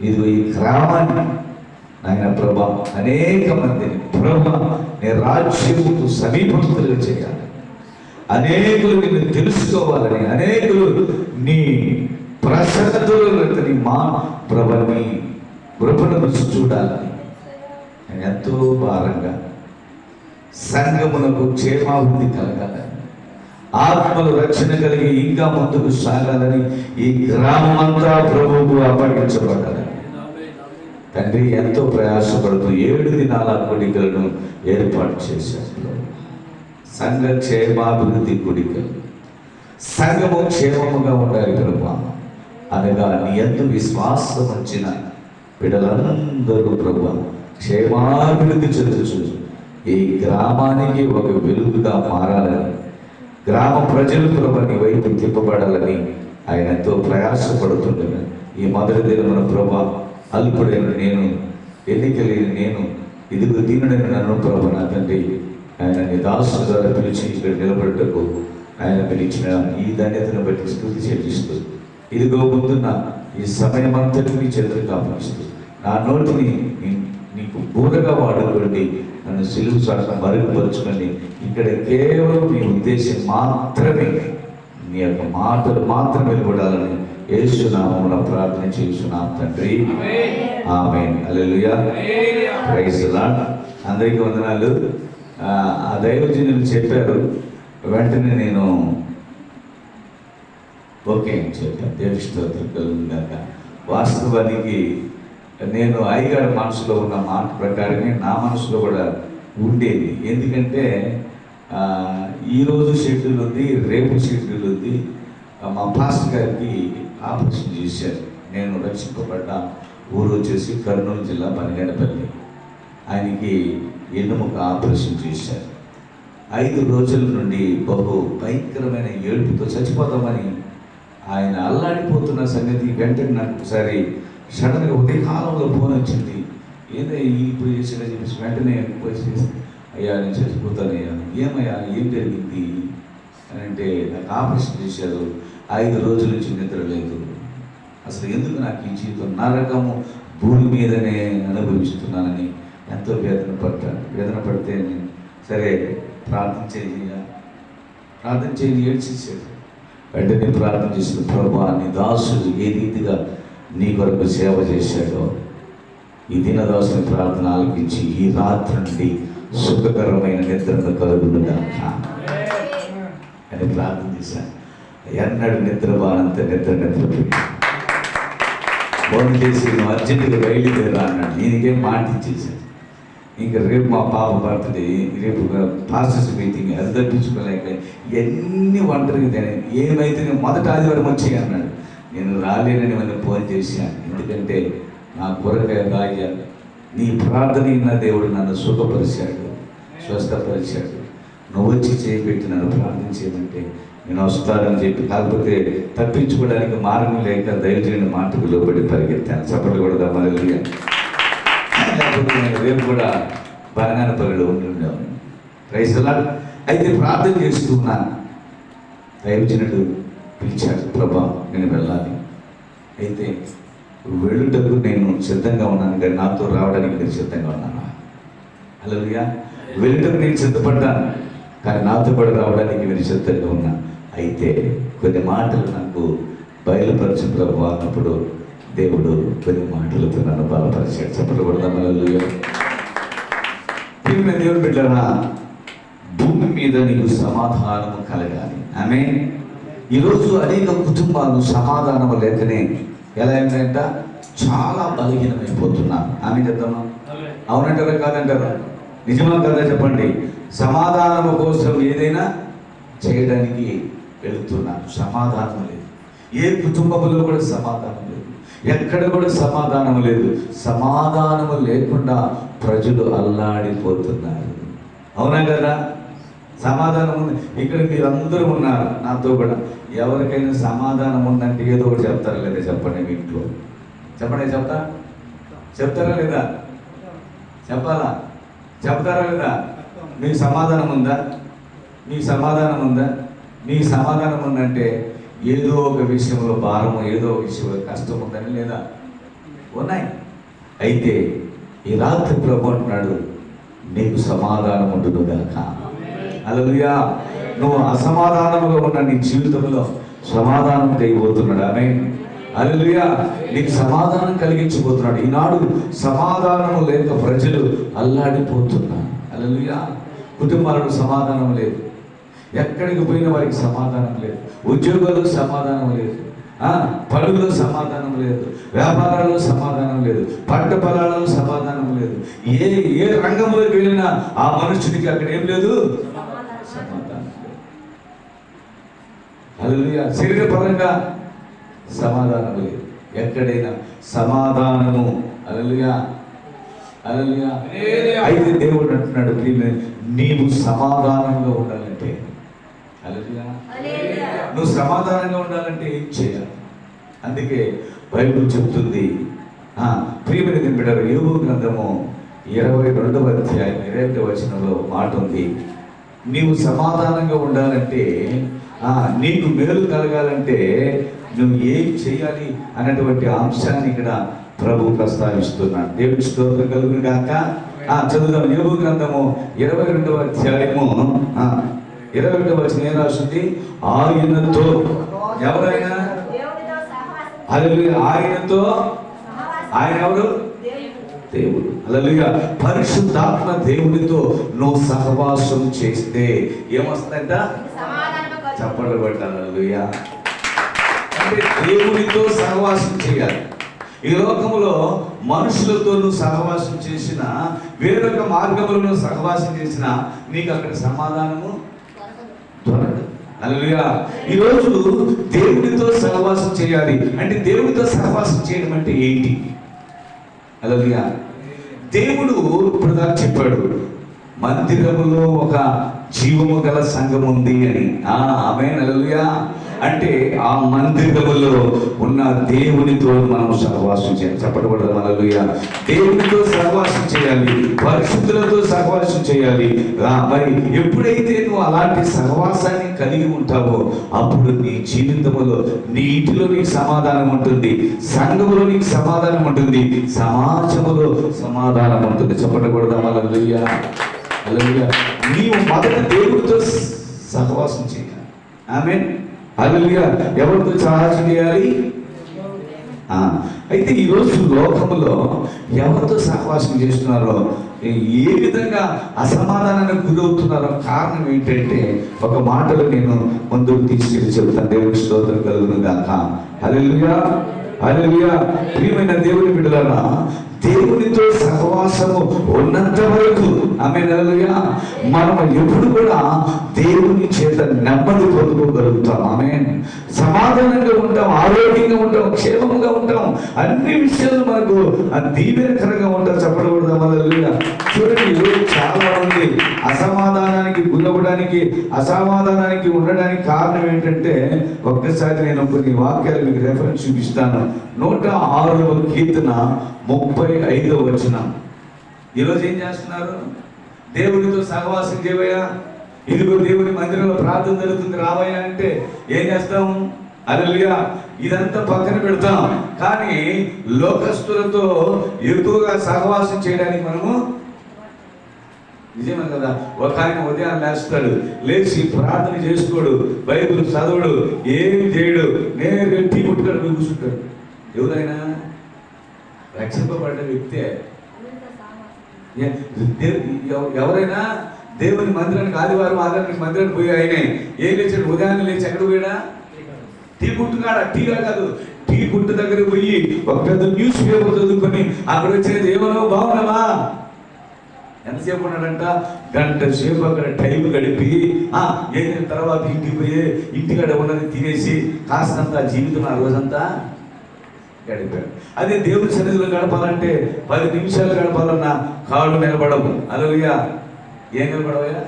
ఇదిగో ఈ గ్రామాన్ని నాయన ప్రభా అనేక మందిని ప్రభా నీ రాజ్యముకు సమీపంతులుగా చేయాలి, అనేకులు నిన్ను తెలుసుకోవాలని, అనేకులు నీ ప్రసన్నతని మా ప్రభా నీ కృపను రుచి చూడాలని నేను ఎంతో భారంగా సంఘమునకు క్షేమాభివృద్ధి కలగాలని, ఆత్మలు రక్షణ కలిగి ఇంకా ముందుకు సాగాలని ఈ గ్రామం అంతా ప్రభువుకు అప్పగించబడాలని తండ్రి ఎంతో ప్రయాసపడుతూ 7 దినాల కూడికలను ఏర్పాటు చేశారు. సంఘ క్షేమాభివృద్ధి కూడికలు, సంఘము క్షేమముగా ఉండాలి ప్రభా అనగా నీ ఎందు విశ్వాసం వచ్చిన బిడ్డలందరూ ప్రభా క్షేమాభివృద్ధి చెందుచు ఈ గ్రామానికి ఒక వెలుగుగా మారాలని, గ్రామ ప్రజలు ప్రభా నీ వైపు తిప్పబడాలని ఆయన ఎంతో ప్రయాసపడుతుండగా ఈ మొదటి దినమున ప్రభా అల్పుడైన నేను, ఎన్నికలేని నేను, ఇదిగో దీనుడైన నన్ను ప్రభా నా తండ్రి ఆయన నీ దాసుల ద్వారా పిలిచి ఇక్కడ నిలబడటకు ఆయన పిలిచిన ఈ ధన్యతను బట్టి స్తుతి చెల్లిస్తూ ఇదిగో ముందున్న ఈ సమయం అంతటిని చేతులకు అప్పగిస్తూ నా నోటిని నీకు బూరగా వాడుకోండి, నన్ను సిలువు చాటున మరుగుపరుచుకోండి. ఇక్కడ కేవలం నీ ఉద్దేశం మాత్రమే, నీ యొక్క మాటలు మాత్రమే వెలువడాలని యేసు నామమున ప్రార్థన చేస్తున్నాం తండ్రి, ఆమేన్. హల్లెలూయా, ప్రైజ్ ది లార్డ్. అందరికీ వందనాలు. ఆ దైవజనులు చెప్పారు, వెంటనే నేను ఓకే అని చెప్పాను. దేవుని స్తోత్రం కలుగును గాక. వాస్తవానికి నేను అయ్యగారి మనసులో ఉన్న మాట ప్రకారమే నా మనసులో కూడా ఉండేది. ఎందుకంటే ఈరోజు షెడ్యూల్ ఉంది, రేపు షెడ్యూల్ ఉంది. మా పాస్టర్ గారికి ఆపరేషన్ చేశారు. నేను రక్షింపబడ్డ ఊరు వచ్చేసి కర్నూలు జిల్లా పనిగడపల్లి. ఆయనకి ఎన్నుముక ఆపరేషన్ చేశారు. 5 రోజుల నుండి బహు భయంకరమైన ఏడుపుతో చచ్చిపోతామని ఆయన అల్లాడిపోతున్న సంగతి వెంటనే నాకు ఒకసారి సడన్గా ఉదయకాలంలో ఫోన్ వచ్చింది. ఏదో ఇప్పుడు చేసేదని చెప్పేసి వెంటనే పోయి అయ్యా నేను చచ్చిపోతానయ్యా, ఏమయ్యా ఏం జరిగింది అని అంటే నాకు ఆపరేషన్ చేశారు, 5 రోజుల నుంచి నిద్ర లేదు, అసలు ఎందుకు నాకు ఈ జీవితం నరకము భూమి మీదనే అనుభవిస్తున్నానని ఎంతో వేదన పడితే నేను సరే ప్రార్థన చేయి ఏడ్చేసాడు. వెంటనే ప్రార్థన చేసిన ప్రభువా నీ దాసుడు ఏ రీతిగా నీ కొరకు సేవ చేశాడో ఈ దినదాసుని ప్రార్థన ఆలకించి ఈ రాత్రి నుండి సుఖకరమైన నిద్రను కలుగునుగాక అని ప్రార్థన చేశాను. ఎన్నడు నిద్రపోనంత నిద్రపోయి ఫోన్ చేసి నువ్వు అర్జెంటుగా బయలుదేరా అన్నాడు. నేనికేం మాట ఇచ్చేసాను. ఇంకా రేపు మా పాప బర్త్డే, రేపు పాస్టర్స్ మీటింగ్, అది తప్పించుకోలేక ఎన్ని ఒంటరిగా తినే ఏమైతే నేను మొదట ఆదివారం వచ్చాయి అన్నాడు. నేను రాలేనని మనం ఫోన్ చేశాను. ఎందుకంటే నా కొరకై రాయాలి. నీ ప్రార్థన విన్న దేవుడు నన్ను సుఖపరిచాడు, స్వస్థపరిచాడు. నువ్వు వచ్చి చేయబెట్టి నన్ను ప్రార్థన చేయమంటే నేను వస్తానని చెప్పి, కాకపోతే తప్పించుకోవడానికి మార్గం లేక దైవజనుని మాటకు లోబడి పరిగెత్తాను. చప్పట్లు కూడా మళ్ళీ లేకపోతే నేను రేపు కూడా బనగానపల్లిలో ఉంటుండేవాడిని. Praise the lord. అయితే ప్రార్థన చేస్తున్నాను. దైవజనుడు పిలిచాడు, ప్రభా నేను వెళ్ళాలి. అయితే వెళ్ళుటకు నేను సిద్ధంగా ఉన్నాను, కానీ నాతో రావడానికి నేను సిద్ధంగా ఉన్నాను. హల్లెలూయా. వెళ్ళుటకు నేను సిద్ధపడ్డాను, కానీ నాతో కూడా రావడానికి నేను సిద్ధంగా ఉన్నా. అయితే కొన్ని మాటలు నాకు బయలుపరచు ప్రభు అన్నప్పుడు దేవుడు కొన్ని మాటలతో నన్ను బలపరిచాడు. చెప్పలు కూడా హల్లెలూయా. దేవుని బిడ్డలారా, భూమి మీద నీకు సమాధానము కలగాలి. ఆమేన్. ఈరోజు అనేక కుటుంబాలు సమాధానం లేకనే ఎలా ఏంటంట చాలా బలహీనమైపోతున్నారు. ఆమె చెప్తామా? అవునంటారా కాదంటారా? నిజమా కదా చెప్పండి. సమాధానం కోసం ఏదైనా చేయడానికి వెళుతున్నారు, సమాధానం లేదు. ఏ కుటుంబంలో కూడా సమాధానం లేదు, ఎక్కడ కూడా సమాధానం లేదు. సమాధానము లేకుండా ప్రజలు అల్లాడిపోతున్నారు. అవునా కదా? సమాధానం ఉంది. ఇక్కడ మీరందరూ ఉన్నారు నాతో కూడా. ఎవరికైనా సమాధానం ఉందంటే ఏదో ఒకటి చెప్తారా లేదా చెప్పండి. మీ ఇంట్లో చెప్పండి, చెప్తారా లేదా? చెప్పాలా? చెప్తారా లేదా? మీకు సమాధానం ఉందా? మీకు సమాధానం ఉందా? మీకు సమాధానం ఉందంటే ఏదో ఒక విషయంలో భారము, ఏదో ఒక విషయంలో కష్టం ఉందని లేదా? ఉన్నాయి. అయితే ఈ రాత్రి ప్రభు అంటున్నాడు, నీకు సమాధానం ఉండును గాక. హల్లెలూయా. నువ్వు అసమాధానంలో ఉన్న నీ జీవితంలో సమాధానం కలిగిపోతున్నాడు. ఆమేన్. హల్లెలూయా. నీకు సమాధానం కలిగించబోతున్నాడు. ఈనాడు సమాధానం లేక ప్రజలు అల్లాడిపోతున్నారు. హల్లెలూయా. కుటుంబాలకు సమాధానం లేదు, ఎక్కడికి పోయిన వారికి సమాధానం లేదు, ఉద్యోగాలకు సమాధానం లేదు, పనుల్లో సమాధానం లేదు, వ్యాపారాల్లో సమాధానం లేదు, పంట పొలాలలో సమాధానం లేదు. ఏ రంగంలోకి వెళ్ళినా ఆ మనుషుడికి అక్కడ ఏం లేదు, సమాధానం లేదు. హల్లెలూయా. శరీరపరంగా సమాధానం లేదు, ఎక్కడైనా సమాధానము. హల్లెలూయా. హల్లెలూయా. అయితే దేవుడు అంటున్నాడు, నీవు సమాధానంగా ఉండాలంటే, హల్లెలూయా, నువ్వు సమాధానంగా ఉండాలంటే ఏం చేయాలి? అందుకే బైబిల్ చెప్తుంది, ప్రియమైన బిడ్డలు, యోబు గ్రంథము 22వ అధ్యాయం 20వ వచనంలో మాట ఉంది. నీవు సమాధానంగా ఉండాలంటే, నీకు మేలు కలగాలంటే నువ్వు ఏం చేయాలి అన్నటువంటి అంశాన్ని ఇక్కడ ప్రభు ప్రస్తావిస్తున్నాడు. దేవుడి స్తోత్రం కలుగును గాక. చదువుదాం. యోబు గ్రంథము 22వ అధ్యాయము 21వ వచనం ఏం రాసింది? ఆయనతో, ఎవరైనా, హల్లెలూయా, ఆయనతో, ఆయన ఎవరు? దేవుడు. హల్లెలూయా. పరిశుద్ధాత్మ దేవునితో నువ్వు సహవాసం చేస్తే ఏమొస్తుందంట? చప్పట్లు కొట్టాలి. హల్లెలూయా. అంటే దేవునితో సహవాసం చేయాలి. ఈ లోకంలో మనుషులతో నువ్వు సహవాసం చేసిన, వేరొక మార్గంలో సహవాసం చేసిన, నీకు అక్కడ సమాధానము దొరకదు. హల్లెలూయా. ఈరోజు దేవునితో సహవాసం చేయాలి అంటే, దేవునితో సహవాసం చేయడం అంటే ఏంటి? హల్లెలూయా. దేవుడు ఇప్పుడు దాకా చెప్పాడు, మందిరములో ఒక జీవము గల సంఘం ఉంది అని. ఆమేన్. హల్లెలూయా. అంటే ఆ మందిరములో ఉన్న దేవునితో మనం సహవాసం చేయాలి. చెప్పబడదు. హల్లెలూయా. దేవునితో సహవాసం చేయాలి, పరిశుద్ధులతో సహవాసం చేయాలి. మరి ఎప్పుడైతే నువ్వు అలాంటి సహవాసాన్ని కలిగి ఉంటావో అప్పుడు నీ జీవితంలో, నీ ఇంటిలో నీకు సమాధానం ఉంటుంది, సంఘములో నీకు సమాధానం ఉంటుంది, సమాజములో సమాధానం ఉంటుంది. చెప్పబడదు. హల్లెలూయా. హల్లెలూయా. నీవు మొదట దేవుడితో సహవాసం చేయాలి. ఆమేన్. హల్లెలూయా. ఎవరితో సహవాసం చేయాలి? అయితే ఈరోజు లోకములో ఎవరితో సహవాసం చేస్తున్నారో, ఏ విధంగా అసమాధానానికి గురవుతున్నారో కారణం ఏంటంటే, ఒక మాటలు నేను ముందుకు తీసుకెళ్ళి చెబుతాను. దేవుడి స్తోత్రం కలుగును గాక. హల్లెలూయా. హల్లెలూయా. ప్రియమైన దేవుని బిడ్డలారా, దేవునితో సహవాసము ఉన్నంత వరకు, ఆమేన్, హల్లెలూయా, మనం ఎప్పుడు కూడా దేవుని చేత నెమ్మది పొందుకోగలుగుతాం. ఆమేన్. సమాధానంగా ఉంటాం, ఆరోగ్యంగా ఉంటాం, క్షేమంగా ఉంటాం, అన్ని విషయాలు మనకు దీవెనకరంగా ఉంటాం. చెప్పకూడదు. హల్లెలూయా. చూడండి, ఈరోజు చాలా మంది అసమాధానానికి గురవడానికి, అసమాధానానికి ఉండడానికి కారణం ఏంటంటే, ఒక్కసారి నేను కొన్ని వాక్యాలు మీకు రెఫరెన్స్ చూపిస్తాను. 106వ కీర్తన 35వ వచనం. ఈరోజు ఏం చేస్తున్నారు? దేవునితో సహవాసం చేయవయ్యా, ఇదిగో దేవుని మందిరంలో ప్రార్థన జరుగుతుంది, రావయ్యా అంటే ఏం చేస్తాం? హల్లెలూయా. ఇదంతా పక్కన పెడతాం. కానీ లోకస్తులతో ఎక్కువగా సహవాసం చేయడానికి మనము, నిజమే కదా, ఒక ఆయన ఉదయం లేస్తాడు, లేచి ప్రార్థన చేసుకోడు, బైబిల్ చదవడు, ఏమి చేయడు, నేరుగా టీ పుట్టుకొని కూర్చుంటాడు. ఎవరైనా రక్షింపబడ్డ వ్యక్తే. ఎవరైనా దేవుని మందిరానికి ఆదివారం మందిరానికి పోయి ఆయనే ఏం లేచాడు? ఉదయాన్నే లేచి ఎక్కడ పోయాడా? టీ పుట్టుకాడ. టీగా కాదు, టీ పుట్టు దగ్గర పోయి ఒక పెద్ద న్యూస్ పేపర్ చదువుకొని అక్కడ వచ్చేది, ఏమన్నా బాగున్నావా? ఎంతసేపు ఉన్నాడంట? గంట సేపు అక్కడ టైం గడిపి ఏదైనా తర్వాత ఇంటికి పోయి ఇంటికాడ ఉన్నది తినేసి కాస్తంత జీవితం ఆ రోజంతా గడిపాడు. అదే దేవుని సన్నిధిలో గడపాలంటే 10 నిమిషాలు గడపాలన్నా కాళ్ళు నిలబడవు. హల్లెలూయా. ఏం నిలబడవయ్యా?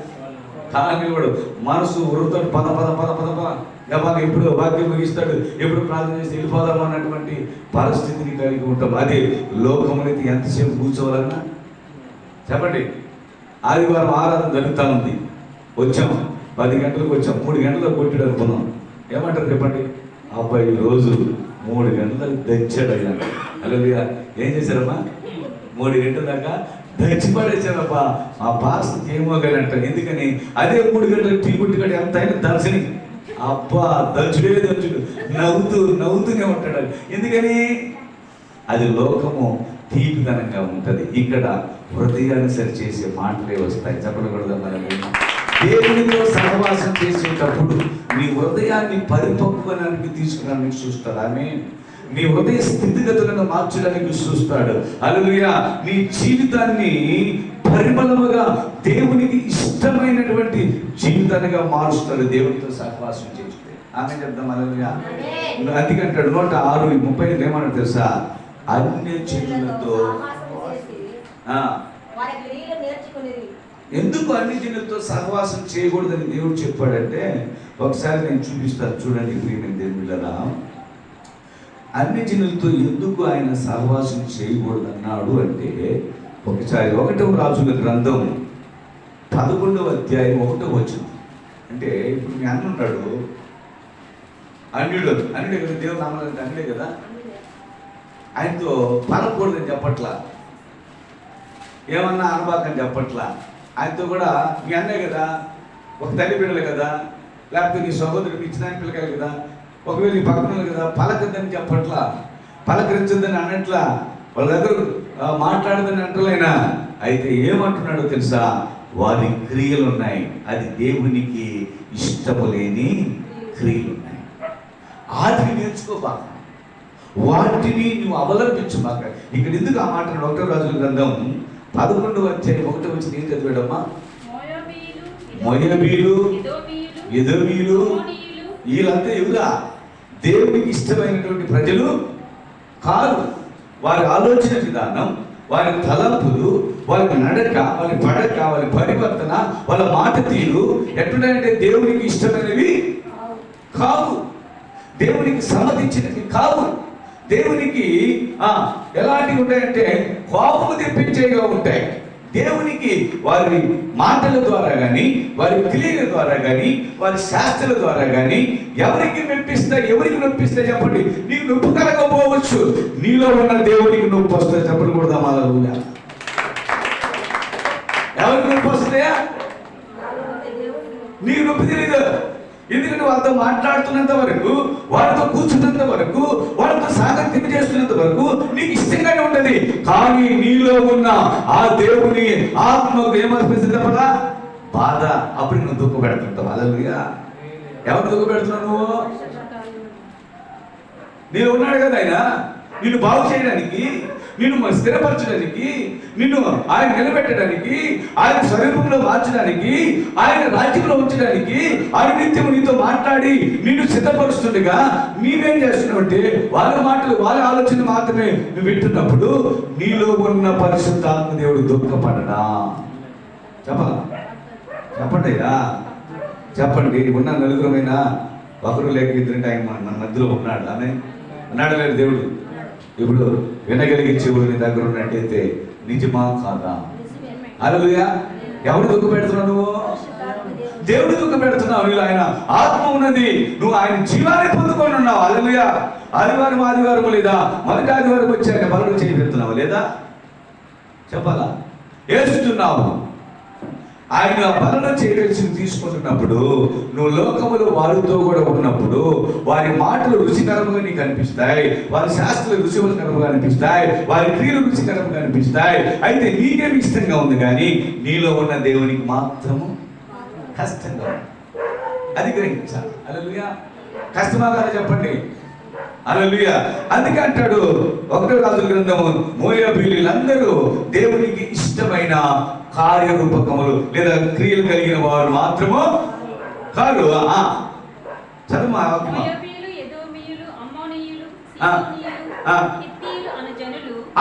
కాళ్ళు నిలబడవు. మనసు వృత్తాడు, పద పద పద పద పద గబాగా ఎప్పుడు వాక్యం ముగిస్తాడు, ఎప్పుడు ప్రార్థన చేసి వెళ్ళిపోదాం అన్నటువంటి పరిస్థితిని కలిగి ఉంటాం. అదే లోకమునైతే ఎంతసేపు కూర్చోవాలన్నా చెప్పండి. ఆదివారం ఆరాధన జరుగుతూ ఉంది, వచ్చాం 10 గంటలకు వచ్చాం, 3 గంటలకు కొట్టాడు అనుకున్నాం. ఏమంటారు చెప్పండి? అబ్బాయి రోజు 3 గంటలకు తెచ్చాడు. హల్లెలూయా. ఏం చేశారమ్మా? 3 గంటల దాకా దచ్చిపడేశారబ్బా. ఆ పాస్కి ఏమో కానీ అంటారు. ఎందుకని? అదే 3 గంటలకు టీ పుట్టుకడ ఎంత అయినా దర్శని అబ్బా దచ్చుడే దచ్చుడు, నవ్వుతూనే ఉంటాడు. ఎందుకని? అది లోకము తీపిదనంగా ఉంటుంది. ఇక్కడ హృదయాన్ని సరిచేసే మాటలే వస్తాయి. చెప్పకూడదు. మనం దేవునితో సహవాసం చేసేటప్పుడు నీ హృదయాన్ని పరిపక్వనానికి తీసుకురావడానికి చూస్తాడు. ఆమె నీ హృదయ స్థితిగతులను మార్చడానికి చూస్తాడు. హల్లెలూయా. నీ జీవితాన్ని పరిమళముగా దేవునికి ఇష్టమైనటువంటి జీవితానిగా మారుస్తాడు దేవునితో సహవాసం చేస్తే. ఆమె చెప్దాం. హల్లెలూయా. అందుకంటాడు 106:30 ఏమన్నాడు తెలుసా? అన్య జనులతో ఎందుకు అన్ని జనులతో సహవాసం చేయకూడదని దేవుడు చెప్పాడంటే, ఒకసారి నేను చూపిస్తాను చూడండి ప్రియమైన దేవుళ్ళరా. అన్ని జనులతో ఎందుకు ఆయన సహవాసం చేయకూడదు అన్నాడు అంటే, ఒకసారి 1వ రాజుల గ్రంథం 11వ అధ్యాయం 1వ వచనం. అంటే ఇప్పుడు మీ అన్న ఉంటాడు, అన్యుడే కదా, దేవుడు నామాలంటే అన్యుడే కదా. ఆయనతో పలకూడదని చెప్పట్లా, ఏమన్నా అనబాకని చెప్పట్లా. ఆయనతో కూడా మీ అన్నే కదా, ఒక తల్లి పిల్లలు కదా, లేకపోతే నీ సహోదరుడికి ఇచ్చిన పిల్లకాయలు కదా, ఒకవేళ నీ పక్కన కదా, పలకద్దని చెప్పట్లా, పలకరించద్దని అన్నట్లా, వాళ్ళ దగ్గర మాట్లాడదని అంటలేనా. అయితే ఏమంటున్నాడో తెలుసా? వారి క్రియలు ఉన్నాయి, అది దేవునికి ఇష్టము లేని క్రియలు ఉన్నాయి. వాటిని నేర్చుకోబాక, వాటిని నువ్వు అవలంబించబాక. ఇక్కడ ఎందుకు ఆ మాట? 1వ రాజుల గ్రంథం 11వ అధ్యాయం 1వ వచనం ఏం చదివాడమ్మా? మోయాబీలు, ఎదోమీయులు, వీళ్ళంతా ఎవరా? దేవునికి ఇష్టమైనటువంటి ప్రజలు కాదు. వారి ఆలోచన విధానం, వారి తలంపులు, వారి నడక, వారి పడక, వారి పరివర్తన, వాళ్ళ మాట తీరు ఎట్లుంటాయంటే దేవునికి ఇష్టమైనవి కావు, దేవునికి సమ్మతించినవి కావు. దేవునికి ఎలాంటివి ఉంటాయంటే కోపము తెప్పించేగా ఉంటాయి. దేవునికి వారి మాటల ద్వారా కానీ, వారి క్రియల ద్వారా కానీ, వారి శాస్త్రాల ద్వారా కానీ ఎవరికి నొప్పిస్తాయి చెప్పండి. నీకు నొప్పి కలగకపోవచ్చు, నీలో ఉన్న దేవునికి నొప్పి వస్తుంది. చెప్పండి కూడా మాలూగా. ఎవరికి నొప్పి వస్తాయా? నీకు నొప్పి తెలియదు. ఎందుకంటే వాళ్ళతో మాట్లాడుతున్నంత వరకు, వాళ్ళతో కూర్చున్నంత వరకు, వాళ్ళతో సాగత్యం చేస్తున్నంత వరకు నీకు ఇష్టంగానే ఉంటుంది. కానీ నీలో ఉన్న ఆ దేవుని ఆత్మకు ఏమనిపిస్తుంది కదా? బాధ. అప్పుడు నువ్వు దుఃఖ పెడుతుంటావు. హల్లెలూయా. ఎవరు దుఃఖ పెడుతున్నావు? నువ్వు. నేను ఉన్నాడు కదా ఆయన నిన్ను బాగు చేయడానికి, నిన్ను స్థిరపరచడానికి, నిన్ను ఆయన నిలబెట్టడానికి, ఆయన స్వరూపంలో మార్చడానికి, ఆయన రాజ్యంలో ఉంచడానికి, ఆయన నిత్యం నీతో మాట్లాడి నిన్ను సిద్ధపరుస్తుండగా నీవేం చేస్తున్నావు అంటే వాళ్ళ మాటలు, వాళ్ళ ఆలోచన మాత్రమే నువ్వు వింటున్నప్పుడు నీలో ఉన్న పరిశుద్ధాత్మ దేవుడు దుఃఖపడడా? చెప్పండి అయ్యా, చెప్పండి. ఉన్న నలుగురమైనా ఒకరు లేక ఇద్దరంటే ఆయన మన మధ్యలో ఉన్నాడు. ఆమె ఉన్నాడు లేదు దేవుడు. ఇప్పుడు వినగలిగే చెవులు నీ దగ్గర ఉన్నట్టయితే నిజమా కాదా? హల్లెలూయా. ఎవరు దుఃఖ పెడుతున్నావు? నువ్వు దేవుడు దుఃఖ పెడుతున్నావు. నీలో ఆయన ఆత్మ ఉన్నది, నువ్వు ఆయన జీవాన్ని పొందుకొని ఉన్నావు. హల్లెలూయా. ఆదివారం లేదా మొదటి ఆదివారం వచ్చాక బలుడు చేయి పెడుతున్నావు లేదా? చెప్పాలా? ఏస్తున్నావు. ఆయన బలను చేయవలసి తీసుకుంటున్నప్పుడు, నువ్వు లోకములో వారితో కూడా ఉన్నప్పుడు వారి మాటలు రుచికరంగా నీకు అనిపిస్తాయి, వారి శాస్త్రాలు రుచికరంగా అనిపిస్తాయి, వారి క్రియలు రుచికరంగా అనిపిస్తాయి. అయితే నీకేమి ఇష్టంగా ఉంది, కానీ నీలో ఉన్న దేవునికి మాత్రము కష్టంగా ఉంది. అది గ్రహించాలి. హల్లెలూయా. కష్టమా కాదా చెప్పండి? హల్లెలూయా. అందుకే అంటాడు 1వ రాజుల గ్రంథము, మోయాబీయులందరూ దేవునికి ఇష్టమైన కార్యరూపకములు లేదా క్రియలు కలిగిన వారు మాత్రము కాదు. చదువు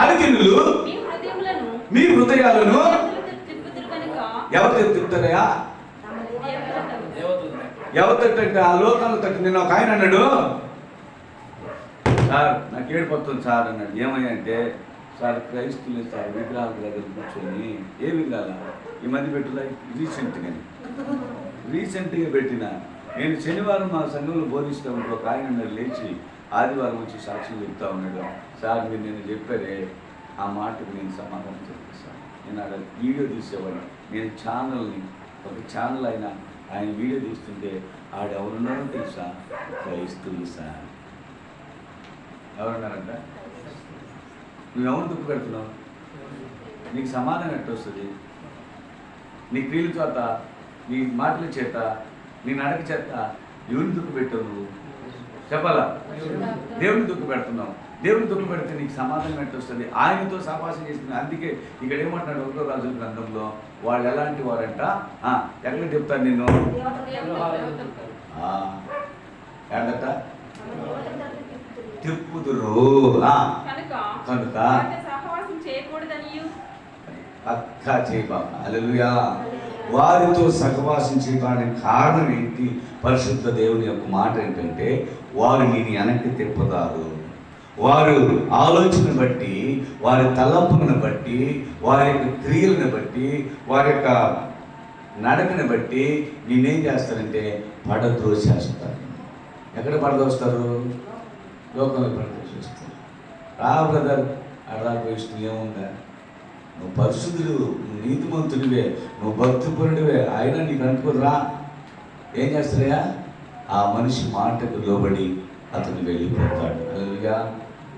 అనుజనులు మీ హృదయాలను ఎవరు తిప్పుతారయా? ఎవరు తట్టంటే ఆ లోకాలు తట్టు. నేను ఒక ఆయన అన్నాడు, సార్ నాకు ఏడిపోతుంది సార్ అన్నాడు. ఏమయ్యా అంటే, సార్ క్రైస్తులే సార్ విగ్రహాల దగ్గర కూర్చొని, ఏ విగ్రహాలు ఈ మధ్య పెట్టులా రీసెంట్గా పెట్టిన, నేను శనివారం మా సంఘంలో బోధిస్తూ ఉంటే ఒక ఆయన లేచి ఆదివారం వచ్చి సాక్ష్యం చెప్తా ఉన్నాడు. సార్ మీరు నేను చెప్పారే ఆ మాటకు నేను సమాధానం చెప్పాను సార్. నేను అక్కడ వీడియో తీసేవాడు. నేను ఒక ఛానల్ ఆయన వీడియో తీస్తుంటే ఎవరున్నారో తెలుసా? క్రైస్తవులు సార్. ఎవరున్నారంట? నువ్వెవరు దుఃఖ పెడుతున్నావు? నీకు సమాధానం ఎట్ట వస్తుంది? నీ క్రియల చేత, నీ మాటల చేత, నీ నడక చేత ఎవరిని దుఃఖ పెట్టావు? నువ్వు చెప్పాలా? దేవుని దుఃఖ పెడుతున్నావు. దేవుని దుఃఖ పెడితే నీకు సమాధానం ఎట్ట వస్తుంది? ఆయనతో సహవాసం చేస్తుంది. అందుకే ఇక్కడ ఏమంటున్నాడు 1వ రాజుల గ్రంథంలో, వాళ్ళు ఎలాంటి వారంట? ఎక్కడ చెప్తాను నిన్ను? ఏంటట? తిప్పుదురు కనుక పక్కా చేయబాక. హల్లెలూయా. వారితో సహవాసం చేయడానికి కారణం ఏంటి? పరిశుద్ధ దేవుని యొక్క మాట ఏంటంటే, వారు నేను వెనక్కి తిప్పుతారు. వారు ఆలోచన బట్టి, వారి తలంపులను బట్టి, వారి యొక్క క్రియలను బట్టి, వారి యొక్క నడకను బట్టి నేనేం చేస్తారంటే పడద్రోసేస్తారు. ఎక్కడ పడదోస్తారు? లోకంలో పడదోసేస్తారు. బ్రదర్ అలా పోయిస్తూ ఏముందా? నువ్వు పరిశుద్ధుడు, నువ్వు నీతిమంతుడివే, నువ్వు భక్తిపరుడివే, అయినా నీకు అనుకోదురా. ఏం చేస్తారయ్యా? ఆ మనిషి మాటకు లోబడి అతను వెళ్ళిపోతాడు. హల్లెలూయా.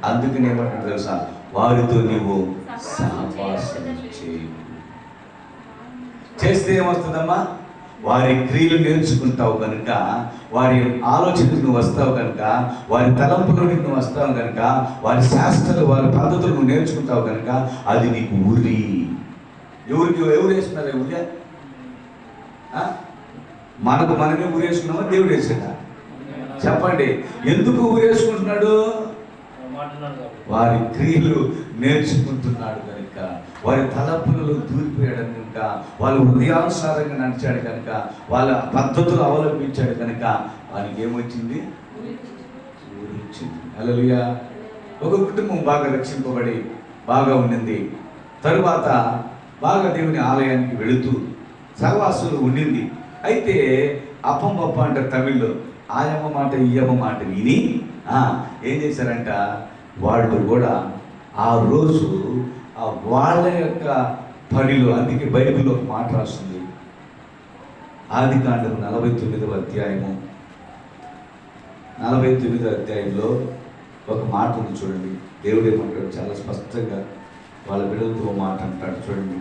అందుకని ఏమంటాడు తెలుసా? వారితో నీవు సహవాసం చేస్తే ఏమొస్తుందమ్మా? వారి క్రియలు నేర్చుకుంటావు కనుక, వారి ఆలోచనకు నువ్వు వస్తావు కనుక, వారి తలంపులోనికి నువ్వు వస్తావు కనుక, వారి శాస్త్రాలు, వారి పద్ధతులు నువ్వు నేర్చుకుంటావు కనుక అది నీకు ఉరి. ఎవరు వేసుకున్నారు ఉరి? మనమే ఊరేసుకున్నామా? దేవుడు వేసాడా? చెప్పండి. ఎందుకు ఊరేసుకుంటున్నాడు? వారి క్రియలు నేర్చుకుంటున్నాడు కనుక, వారి తలపులలో దూరిపోయాడు కనుక, వాళ్ళ హృదయానుసారంగా నడిచాడు కనుక, వాళ్ళ పద్ధతులు అవలంబించాడు కనుక వానికి ఏమొచ్చింది? ఊరిచ్చింది. హల్లెలూయా. ఒక కుటుంబం బాగా రక్షింపబడి బాగా ఉండింది. తరువాత బాగా దేవుని ఆలయానికి వెళుతూ సహవాసులు ఉండింది. అయితే అప్పం పప్ప అంటారు తమిళ్లో. ఆయమ్మ మాట ఈయమ్మ మాట విని ఏం చేశారంట? వాళ్ళు కూడా ఆ రోజు వాళ్ళ యొక్క పనిలో, అందుకే బైబిల్లో ఒక మాట రాస్తుంది. ఆదికాండం 49వ అధ్యాయము 49వ అధ్యాయంలో ఒక మాట ఉంది చూడండి. దేవుడు ఏమంటాడు? చాలా స్పష్టంగా వాళ్ళ బిడ్డలతో మాట అంటాడు చూడండి.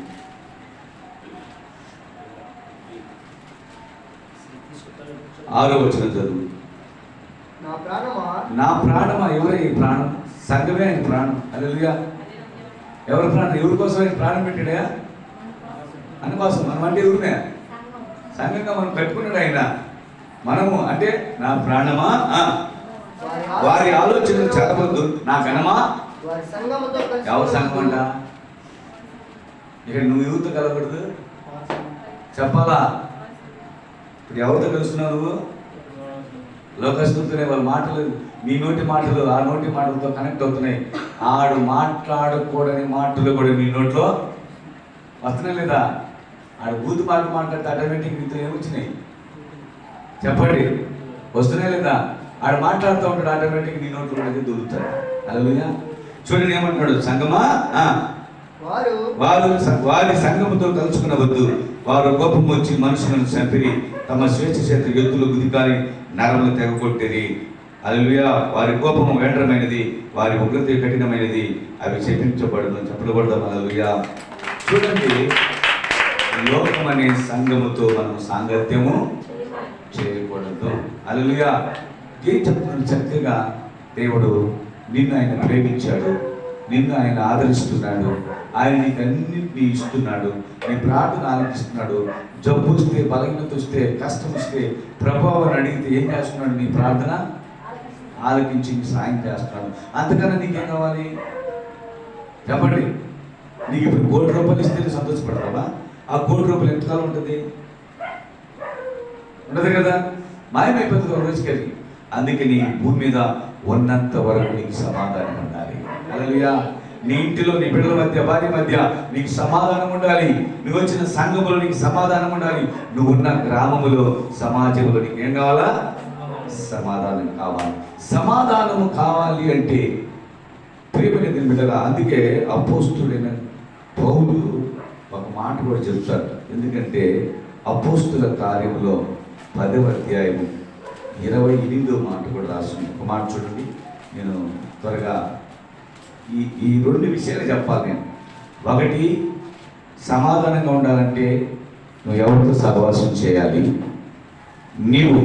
6వ వచనం చదువు. నా ప్రాణమా. ఎవరే ఈ ప్రాణం? సంఘమే ఆయన ప్రాణం. హల్లెలూయా. ఎవరి ప్రాణం? ఎవరి కోసం ఆయన ప్రాణం పెట్టాడా? అందుకోసం. మనం అంటే ఎవరినే? సంఘంగా మనం కట్టుకున్నాడు ఆయన. మనము అంటే నా ప్రాణమా, వారి ఆలోచనలు చదవద్దు, నా ఘనమా. ఎవరి సంఘం అంట? ఇక్కడ నువ్వు ఎవరితో కలగకూడదు చెప్పాలా? ఇప్పుడు ఎవరితో కలుస్తున్నావు నువ్వు? లోకస్తులతోనే. వాళ్ళ మాటలు, నీ నోటి మాటలు ఆ నోటి మాటలతో కనెక్ట్ అవుతున్నాయి. ఆడు మాట్లాడకూడని మాటలు కూడా నీ నోట్లో వస్తున్నాయి లేదా? ఆడు బూతు మాటలు మాట్లాడితే ఆటోమేటిక్ నీతో ఏమొచ్చినాయి చెప్పండి? వస్తున్నాయి లేదా? ఆడు మాట్లాడుతూ ఉంటాడు, ఆటోమేటిక్ నీ నోట్లో అనేది దొరుకుతాడు. హల్లెలూయా. చూడండి ఏమంటున్నాడు? సంగమా, వారి సంఘముతో కలుసుకునవద్దు. వారు కోపం వచ్చి మనుషులను చంపిరి, తమ స్వేచ్ఛ చేత ఎత్తులు గుదికారి నరములు తెగకొట్టిరి. హల్లెలూయా. వారి కోపము వేండ్రమైనది, వారి ఉగ్రత కఠినమైనది, అవి చెప్పించబడదు. చెప్పబడదాం. హల్లెలూయా. చూడండి, లోకం అనే సంఘముతో మనం సాంగత్యము చేయకూడదు. హల్లెలూయా. ఏం చెప్తున్నాడు? చక్కగా దేవుడు నిన్ను ఆయన ప్రేమించాడు, నిన్ను ఆయన ఆదరిస్తున్నాడు, ఆయన నీకు అన్నింటినీ ఇస్తున్నాడు, నీ ప్రార్థన ఆలకిస్తున్నాడు. జబ్బు వస్తే, బలహీనత వస్తే, కష్టం వస్తే ప్రభావం అడిగితే ఏం చేస్తున్నాడు? నీ ప్రార్థన ఆలకించి సాయం చేస్తున్నాడు. అంతకన్నా నీకేం కావాలి చెప్పండి? నీకు ఇప్పుడు ₹1,00,00,000 ఇస్తే సంతోషపడతావా? ఆ ₹1,00,00,000 ఎంతకాలం ఉంటుంది? ఉండదు కదా, మాయమైపోతుంది ఒక రోజుకెళ్ళి. అందుకే నీ భూమి మీద ఉన్నంత వరకు నీకు సమాధానం ఉండాలి. హల్లెలూయా. నీ ఇంటిలో, నీ బిడ్డల మధ్య, భార్య మధ్య నీకు సమాధానం ఉండాలి. నువ్వు వచ్చిన సంఘములో నీకు సమాధానం ఉండాలి. నువ్వు ఉన్న గ్రామములో, సమాజంలో నీకు ఏం కావాలా? సమాధానం కావాలి. సమాధానము కావాలి అంటే ప్రియమైన బిడ్డరా, అందుకే అపోస్తుడైన పౌలు ఒక మాట కూడా చెప్తాడు. ఎందుకంటే అపోస్తుల కార్యములో 10వ అధ్యాయము 28వ మాట కూడా రాస్తుంది. ఒక మాట చూడండి, నేను త్వరగా ఈ రెండు విషయాలు చెప్పాలి. నేను ఒకటి, సమాధానంగా ఉండాలంటే నువ్వు ఎవరితో సహవాసం చేయాలి, నీవు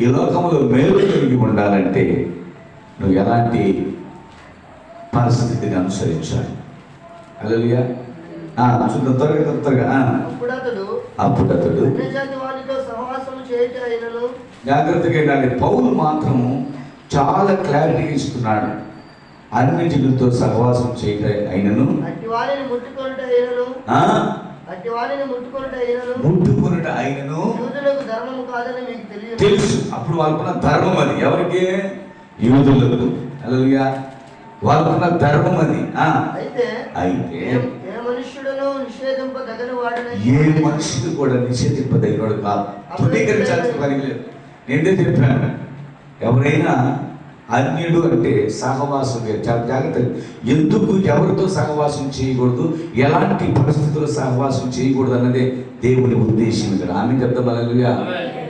ఈ లోకంలో మేలు కలిగి ఉండాలంటే నువ్వు ఎలాంటి పరిస్థితిని అనుసరించాలి. హల్లెలూయా. చూద్దాం త్వరగా. అప్పుడు అతడు జాగ్రత్తగా ఉండాలి. పౌలు మాత్రము చాలా క్లారిటీ ఇస్తున్నాడు. అన్ని జనులతో సహవాసం చేయట అయినను, ముట్టుకొనుట అయినను తెలుసు. అప్పుడు వాళ్ళకున్న ధర్మం అది. ఎవరికి? యూదులకు. హల్లెలూయా. వాళ్ళకున్న ధర్మం అది. అయితే ఏ మనుషుడు కూడా నిషేధింపదగినవాడు కాదు, తృణీకరించాల్సిన పని లేదు. నేనే చెప్పాను, ఎవరైనా అన్యుడు అంటే సహవాసం చాలా జాగ్రత్త. ఎందుకు ఎవరితో సహవాసం చేయకూడదు, ఎలాంటి పరిస్థితుల్లో సహవాసం చేయకూడదు అన్నదే దేవుని ఉద్దేశం ఇక్కడ. ఆమె చెప్తాం. హల్లెలూయా.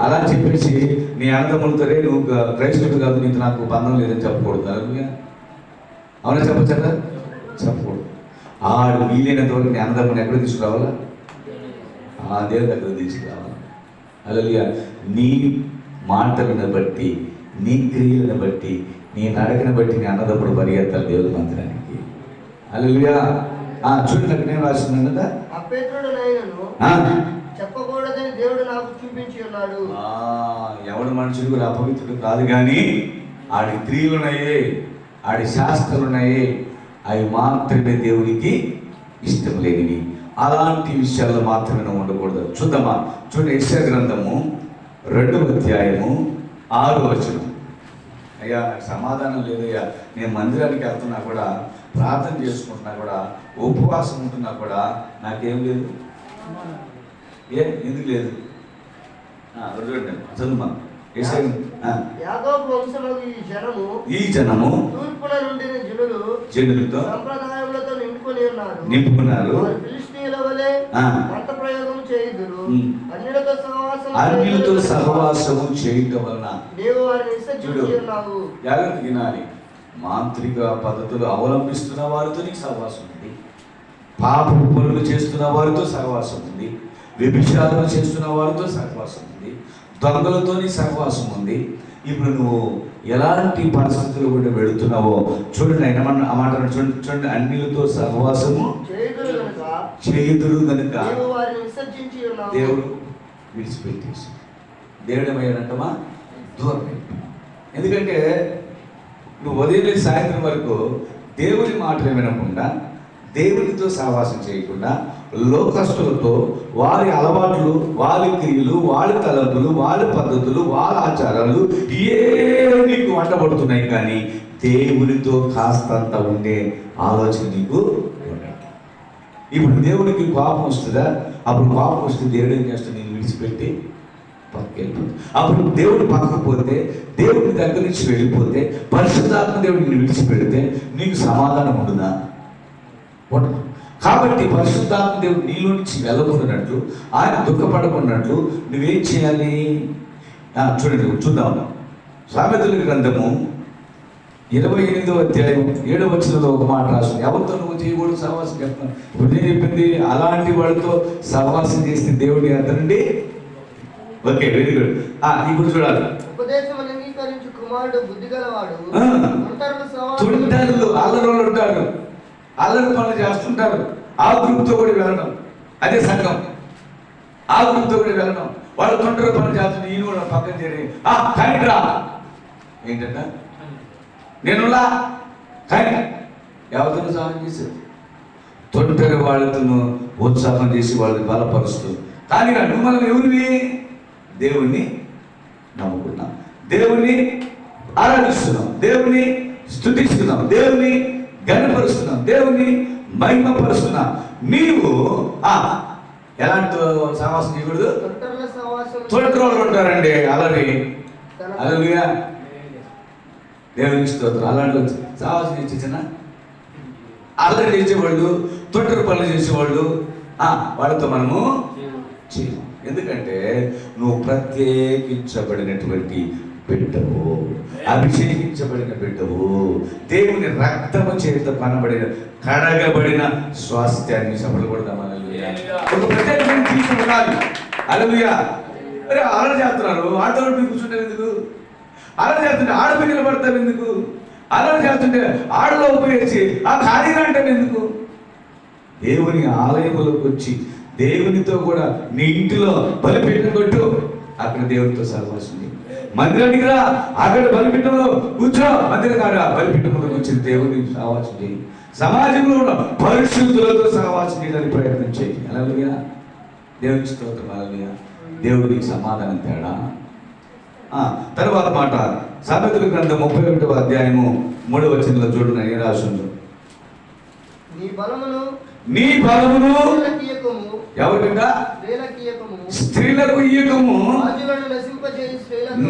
అలా చెప్పేసి నీ అన్నదమ్ములతోనే నువ్వు క్రైస్తవుడు కాదు, నీకు నాకు బంధం లేదని చెప్పకూడదు. హల్లెలూయా. అవునా? చెప్పచ్చా? చెప్పకూడదు. ఆడు వీలైనంత వరకు నీ అన్నదమ్ముని ఎక్కడ తీసుకురావాలా? ఆ దేవుని దగ్గర తీసుకురావాలి. హల్లెలూయా. నీ మాటలను బట్టి, నీ క్రియలను బట్టి, నీ నడకను బట్టి నీ అన్నదమ్ముడు పరిగెత్తాలి దేవుని మందిరానికి. హల్లెలూయా. చూడండి, అక్కడ నేను రాస్తున్నాను కదా, చెప్పకూడదని దేవుడు నాకు చూపించి ఉన్నాడు. ఎవడు మనుషుడు కూడా అపవిత్రుడు కాదు, కానీ ఆడి క్రియలున్నాయే, ఆడి శాస్త్రాలున్నాయే, అవి మాత్రమే దేవునికి ఇష్టం లేనివి. అలాంటి విషయాల్లో మాత్రమే నువ్వు ఉండకూడదు. చూద్దామా? చూడండి, యెషయా గ్రంథము 2వ అధ్యాయము 6వ వచనం. అయ్యా నాకు సమాధానం లేదయ్యా, నేను మందిరానికి వెళ్తున్నా కూడా, ప్రార్థన చేసుకుంటున్నా కూడా, ఉపవాసం ఉంటున్నా కూడా నాకేం లేదు. ఎందుకు లేదు? చూడండి, చదువుమా. యాకోబు వంశములకు ఈ జనము తూర్పున నుండి జనులతో సంప్రదాయములతో నింపుకున్నారు. ఫిలిష్తీయుల వలె మత ప్రయోగం చేయుదురు. అన్యులతో సహవాసము చేయటం వలన నీవు వారిని విసర్జించి ఉన్నావు. జాగ్రత్త వినాలి. మాంత్రిక పద్ధతులు అవలంబిస్తున్న వారితో నీకు సహవాసం ఉంది, పాప పనులు చేస్తున్న వారితో సహవాసం ఉంది, వ్యభిచారం చేస్తున్న వారితో సహవాసం ఉంది, దొంగలతోని సహవాసం ఉంది. ఇప్పుడు నువ్వు ఎలాంటి పరిస్థితులు కూడా వెళుతున్నావో చూడండి. ఆయన ఆ మాట చూడండి, అన్నిలతో సహవాసము చేయుదురు కనుక దేవుడు విడిచిపెట్టేసి, దేవుడు ఏమయ్యాడంటమా? దూరం. ఎందుకంటే నువ్వు ఉదయం నుంచి సాయంత్రం వరకు దేవుని మాటలు వినకుండా, దేవునితో సహవాసం చేయకుండా, లోకస్తులతో వారి అలవాట్లు, వారి క్రియలు, వారి తలంపులు, వారి పద్ధతులు, వారి ఆచారాలు నీకు వంటబడుతున్నాయి. కానీ దేవునితో కాస్తంత ఉండే ఆలోచన నీకు ఉండదు. ఇప్పుడు దేవునికి కోపం వస్తుందా? అప్పుడు కోపం వస్తే దేవుడు ఏం చేస్తాడు? నేను విడిచిపెట్టి పక్కకి వెళ్ళిపోతుంది. అప్పుడు దేవుడు పక్కకు పోతే, దేవుడి దగ్గర నుంచి వెళ్ళిపోతే, పరిశుద్ధాత్మ దేవుడిని విడిచిపెడితే నీకు సమాధానం ఉండునా? ఉండదు. కాబట్టి పరిశుద్ధాత్మ దేవుడు నీలో నుంచి వెళ్ళకున్నట్లు, ఆయన దుఃఖపడకున్నట్లు నువ్వేం చేయాలి? చూడండి, చూద్దాం. సామెతల గ్రంథము 28వ అధ్యాయం 7వ వచనంలో ఒక మాట రాస్తుంది. ఎవరితో నువ్వు చేయకూడదు సహవాసం చెప్తాను. ఇప్పుడు నేను చెప్పింది, అలాంటి వాళ్ళతో సహవాసం చేస్తే దేవుడి అతనండి. Okay, very good. ఇప్పుడు చూడాలి. తుంటరులు, అల్లరోళ్ళు ఉంటారు, అల్లరి పనులు చేస్తుంటారు. ఆ గ్రూప్తో కూడా వెళ్ళడం, అదే సంఘం. ఆ గ్రూప్తో కూడా వెళ్ళడం, వాళ్ళు తుంటరు పనులు చేస్తుంటే ఈయన కూడా పక్కన చేరి కానీ రా ఏంటంట, నేనులా కానీ ఎవరితో సహాయం చేశారు? తొంటరి వాళ్ళతో ఉత్సాహం చేసి వాళ్ళని బలపరుస్తూ. కానీ నువ్వు మనం ఎవరివి? దేవుణ్ణి నమ్ముకున్నాం, దేవుణ్ణి ఆరాధిస్తున్నాం, దేవుణ్ణి స్తుతిస్తున్నాం, దేవుని ఘనపరుస్తున్నాం, దేవుని మహిమపరుస్తున్నాం. నీవు ఎలాంటి సహవాసం చేయకూడదు? తొంటరి వాళ్ళు ఉంటారండి, అలరి హల్లెలూయా, దేవునికి స్తోత్రం. అలాంటి సావాసం చేసిన అల్లరి చేసేవాళ్ళు, తొట్టరు పనులు చేసేవాళ్ళు, వాళ్ళతో మనము చేయము. ఎందుకంటే నువ్వు ప్రత్యేకించబడినటువంటి బిడ్డవు, అభిషేకించబడిన బిడ్డవు, దేవుని రక్తము చేత కనబడిన కడగబడిన స్వాస్థ్యాన్ని సఫలపడదాం. హల్లెలూయా. ఒక ప్రత్యేకమైన జీవితం ఉండాలి. హల్లెలూయా. అరే అలర చేస్తున్నారు, ఆడవాళ్ళు మీరు కూర్చుంటారు ఎందుకు? అలర చేస్తుంటే ఆడపై నిలబడతారు ఎందుకు? అలర చేస్తుంటే ఆడలో ఉపయోగించి ఆ ఖాళీగా అంటారు ఎందుకు? దేవుని ఆలయములకు వచ్చి దేవునితో కూడా నీ ఇంటిలో బలిపీఠం కొట్టు, అక్కడ దేవునితో సహవాసం చేయి. మందిరానికి రా, అక్కడ బలిపీఠంలో కూర్చో, మందిరం కాడ బలిపీఠంలో కూర్చొని దేవుని సహవాసం చేయి. సమాజంలో ఉన్న పరిశుద్ధులతో సహవాసం చేయడానికి ప్రయత్నం చేయి. హల్లెలూయా, దేవునికి స్తోత్రం. హల్లెలూయా. దేవుడికి సమాధానం తేడా. తర్వాత మాట సామెతల గ్రంథం 31వ అధ్యాయము 3వ వచనంలో చూడండి, ఏం రాసిందో. నీ బలమును ఎవరికంట? స్త్రీలకు ఇయ్యకము,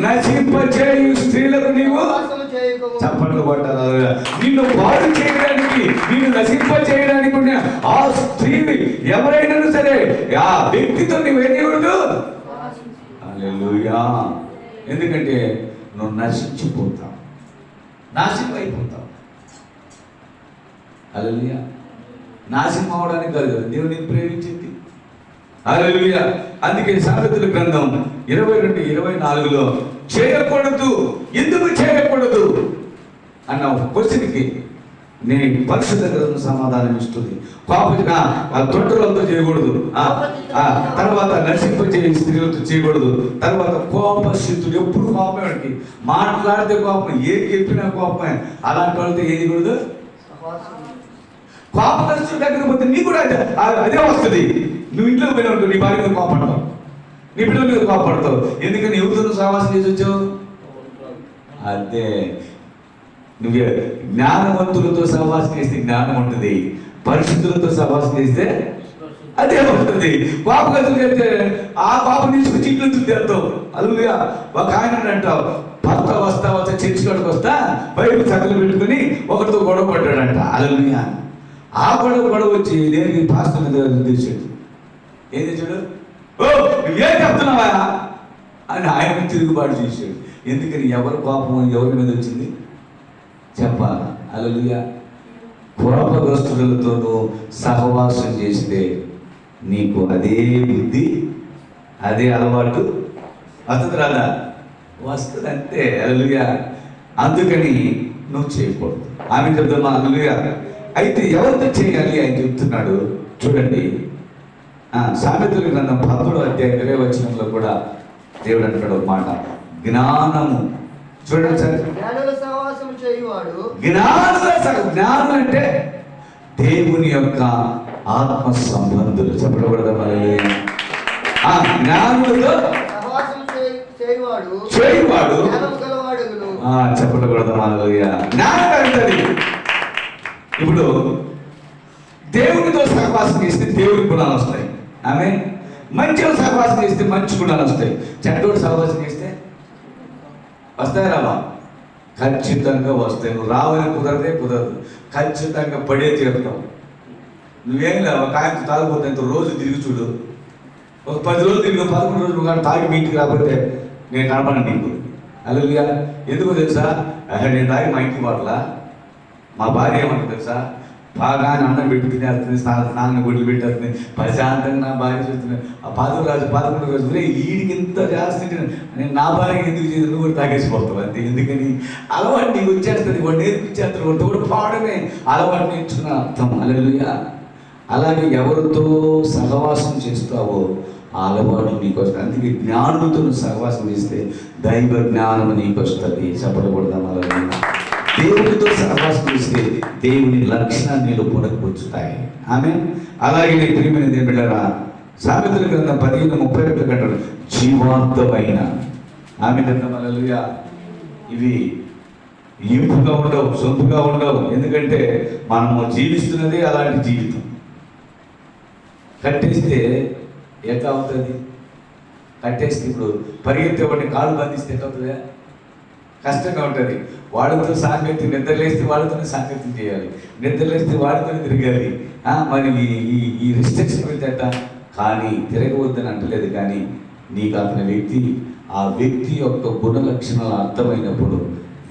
నశింపచేయు స్త్రీలకు నీవు చప్పట్లు కొట్టాలి. నిన్ను బాగు చేయడానికి, నిన్ను నశింప చేయడానికి ఆ స్త్రీ ఎవరైనా సరే ఆ వ్యక్తితో నువ్వేం చేయకూడదు. హల్లెలూయా. ఎందుకంటే నువ్వు నశించిపోతావు, నాశనం అయిపోతావు. హల్లెలూయా. నాశనం అవడానికి కాదు కదా దేవుని ప్రేమించింది. హల్లెలూయా. అందుకే సామెతల గ్రంథం 22:24లో చేయకూడదు, ఎందుకు చేయకూడదు అన్న క్వశ్చన్కి నేను పరిశుద్ధ గ్రంథం సమాధానం ఇస్తుంది. కోపంగా ఆ తొట్టులతో చేయకూడదు, తర్వాత నశింపచేయ స్త్రీలతో చేయకూడదు, తర్వాత కోపశిస్తుడు, ఎప్పుడు కోపం, మాట్లాడితే కోపం, ఏం చెప్పినా కోపమే. అలాంటి వాళ్ళతో ఏది కూడదు. కోపదర్శుల దగ్గర పోతే నీ కూడా అదే వస్తుంది. నువ్వు ఇంట్లో పోయినా నీ భార్య మీద కోపడతావు, నీ బిడ్డల మీద కోపడతావు. ఎందుకని ఎవరితో సహవాసం చేసి వచ్చావు? అదే నువ్వు జ్ఞానవంతులతో సహవాసం చేస్తే జ్ఞానం ఉంటుంది, పరిశుద్ధులతో సహవాసం చేస్తే అదే ఉంటుంది. కోపగతులు చెప్తే ఆ కోపం తీసుకుని చీట్లు తెస్తావు. హల్లెలూయా. ఒక ఆయన అంటావు, భర్త వస్తా చర్చి కాడికి వస్తా బయటకు చక్కలు పెట్టుకుని ఒకరితో గొడవ పడ్డాడంట. హల్లెలూయా. ఆ గొడవ వచ్చి నేను పాస్టర్ మీద తీసాడు. ఏం తెచ్చాడు? ఓ నువ్వేం చెప్తున్నావా అని ఆయన తిరుగుబాటు చేశాడు. ఎందుకని ఎవరి కోపం ఎవరి మీద వచ్చింది చెప్పాలా. హల్లెలూయా. కోపగ్రస్తులతో సహవాసం చేస్తే నీకు అదే బుద్ధి, అదే అలవాటు వస్తుంది రాదా? వస్తుంది అంతే. హల్లెలూయా. అందుకని నువ్వు చేయకూడదు. ఆమె చెప్తామా? హల్లెలూయా. అయితే ఎవరితో చేయాలి ఆయన చెప్తున్నాడు చూడండి. సామెతల గ్రంథం 11వ అధ్యాయం 20వ వచనంలో కూడా దేవుడు అంటాడు ఒక మాట, జ్ఞానము. చూడండి సార్, జ్ఞానం అంటే దేవుని యొక్క ఆత్మ సంబంధులు. చెప్పకూడదు మరి. జ్ఞానులతో చేయువాడు చెప్పకూడదు మరి. జ్ఞానం కలుగుతుంది. ఇప్పుడు దేవునితో సహవాసం చేస్తే దేవుని గుణాలు వస్తాయి. ఆమె మంచిగా సహవాసం చేస్తే మంచి గుణాలు వస్తాయి. చెడ్డోడు సహవాసం చేస్తే వస్తాయి రావా? ఖచ్చితంగా వస్తాయి. నువ్వు రావని కుదరదు, ఖచ్చితంగా పడే తీరుతావు. నువ్వేం లేవు ఒక ఆయనతో తాగిపోతే రోజు తిరిగి చూడు, ఒక 10 రోజులు తిరిగి 11 రోజులు కానీ తాగి మీ ఇంటికి రాకపోతే నేను కనపడను నీకు. హల్లెలూయా. ఎందుకో తెలుసా? నేను తాగి మా ఇంటికి వాడలా. మా భార్య ఏమంటుంది తెలుసా? బాగా అన్నం పెట్టి తినేస్తుంది, స్నానం గుడ్లు పెట్టేస్తుంది, ప్రశాంతంగా నా భార్య చూస్తుంది. ఆ 11 రోజు వీడికి ఇంత చేస్తుంటే నేను నా భార్య ఎందుకు చేసి నువ్వు కూడా తాగేసిపోతావు అంతే. ఎందుకని అలవాటు నీకు వచ్చేస్తుంది, వాడు నేర్పించేస్తాడు. వాడితో కూడా పాడమే అలవాటు నేర్చుకున్న అర్థం. హల్లెలూయా. అలాగే ఎవరితో సహవాసం చేస్తావో ఆ అలవాటు నీకు వస్తుంది. అందుకే జ్ఞానులతో సహవాసం చేస్తే దైవ జ్ఞానం నీకు వస్తుంది. చెప్పకూడదాం. అలాగే దేవునితో సహవాసం చేస్తే దేవుని లక్షణాన్ని నీళ్ళు పొందకొచ్చుతాయి. ఆమె అలాగే నీ ప్రియమైన దేవుని బిడ్డలారా, సామెతల గ్రంథం 15:32 గంటలు జీవాంతమైన ఆమె గ్రంథం. హల్లెలూయా. ఇవి ఇంపుగా ఉండవు, సొంపుగా ఉండవు. ఎందుకంటే మనము జీవిస్తున్నదే అలాంటి జీవితం. కట్టేస్తే ఎట్లా అవుతుంది? కట్టేస్తే ఇప్పుడు పరిగెత్తేవాడిని కాళ్ళు బంధిస్తే ఎట్లా అవుతుందా? కష్టంగా ఉంటుంది. వాళ్ళతో సాంగత్యం, నిద్రలేస్తే వాళ్ళతోనే సాంగత్యం చేయాలి, నిద్రలేస్తే వాళ్ళతోనే తిరగాలి. మరి ఈ రిస్ట్రిక్షన్ పెడితేట. కానీ తిరగవద్దని అంటలేదు, కానీ నీకు అతని ఆ వ్యక్తి యొక్క గుణ లక్షణాలు అర్థమైనప్పుడు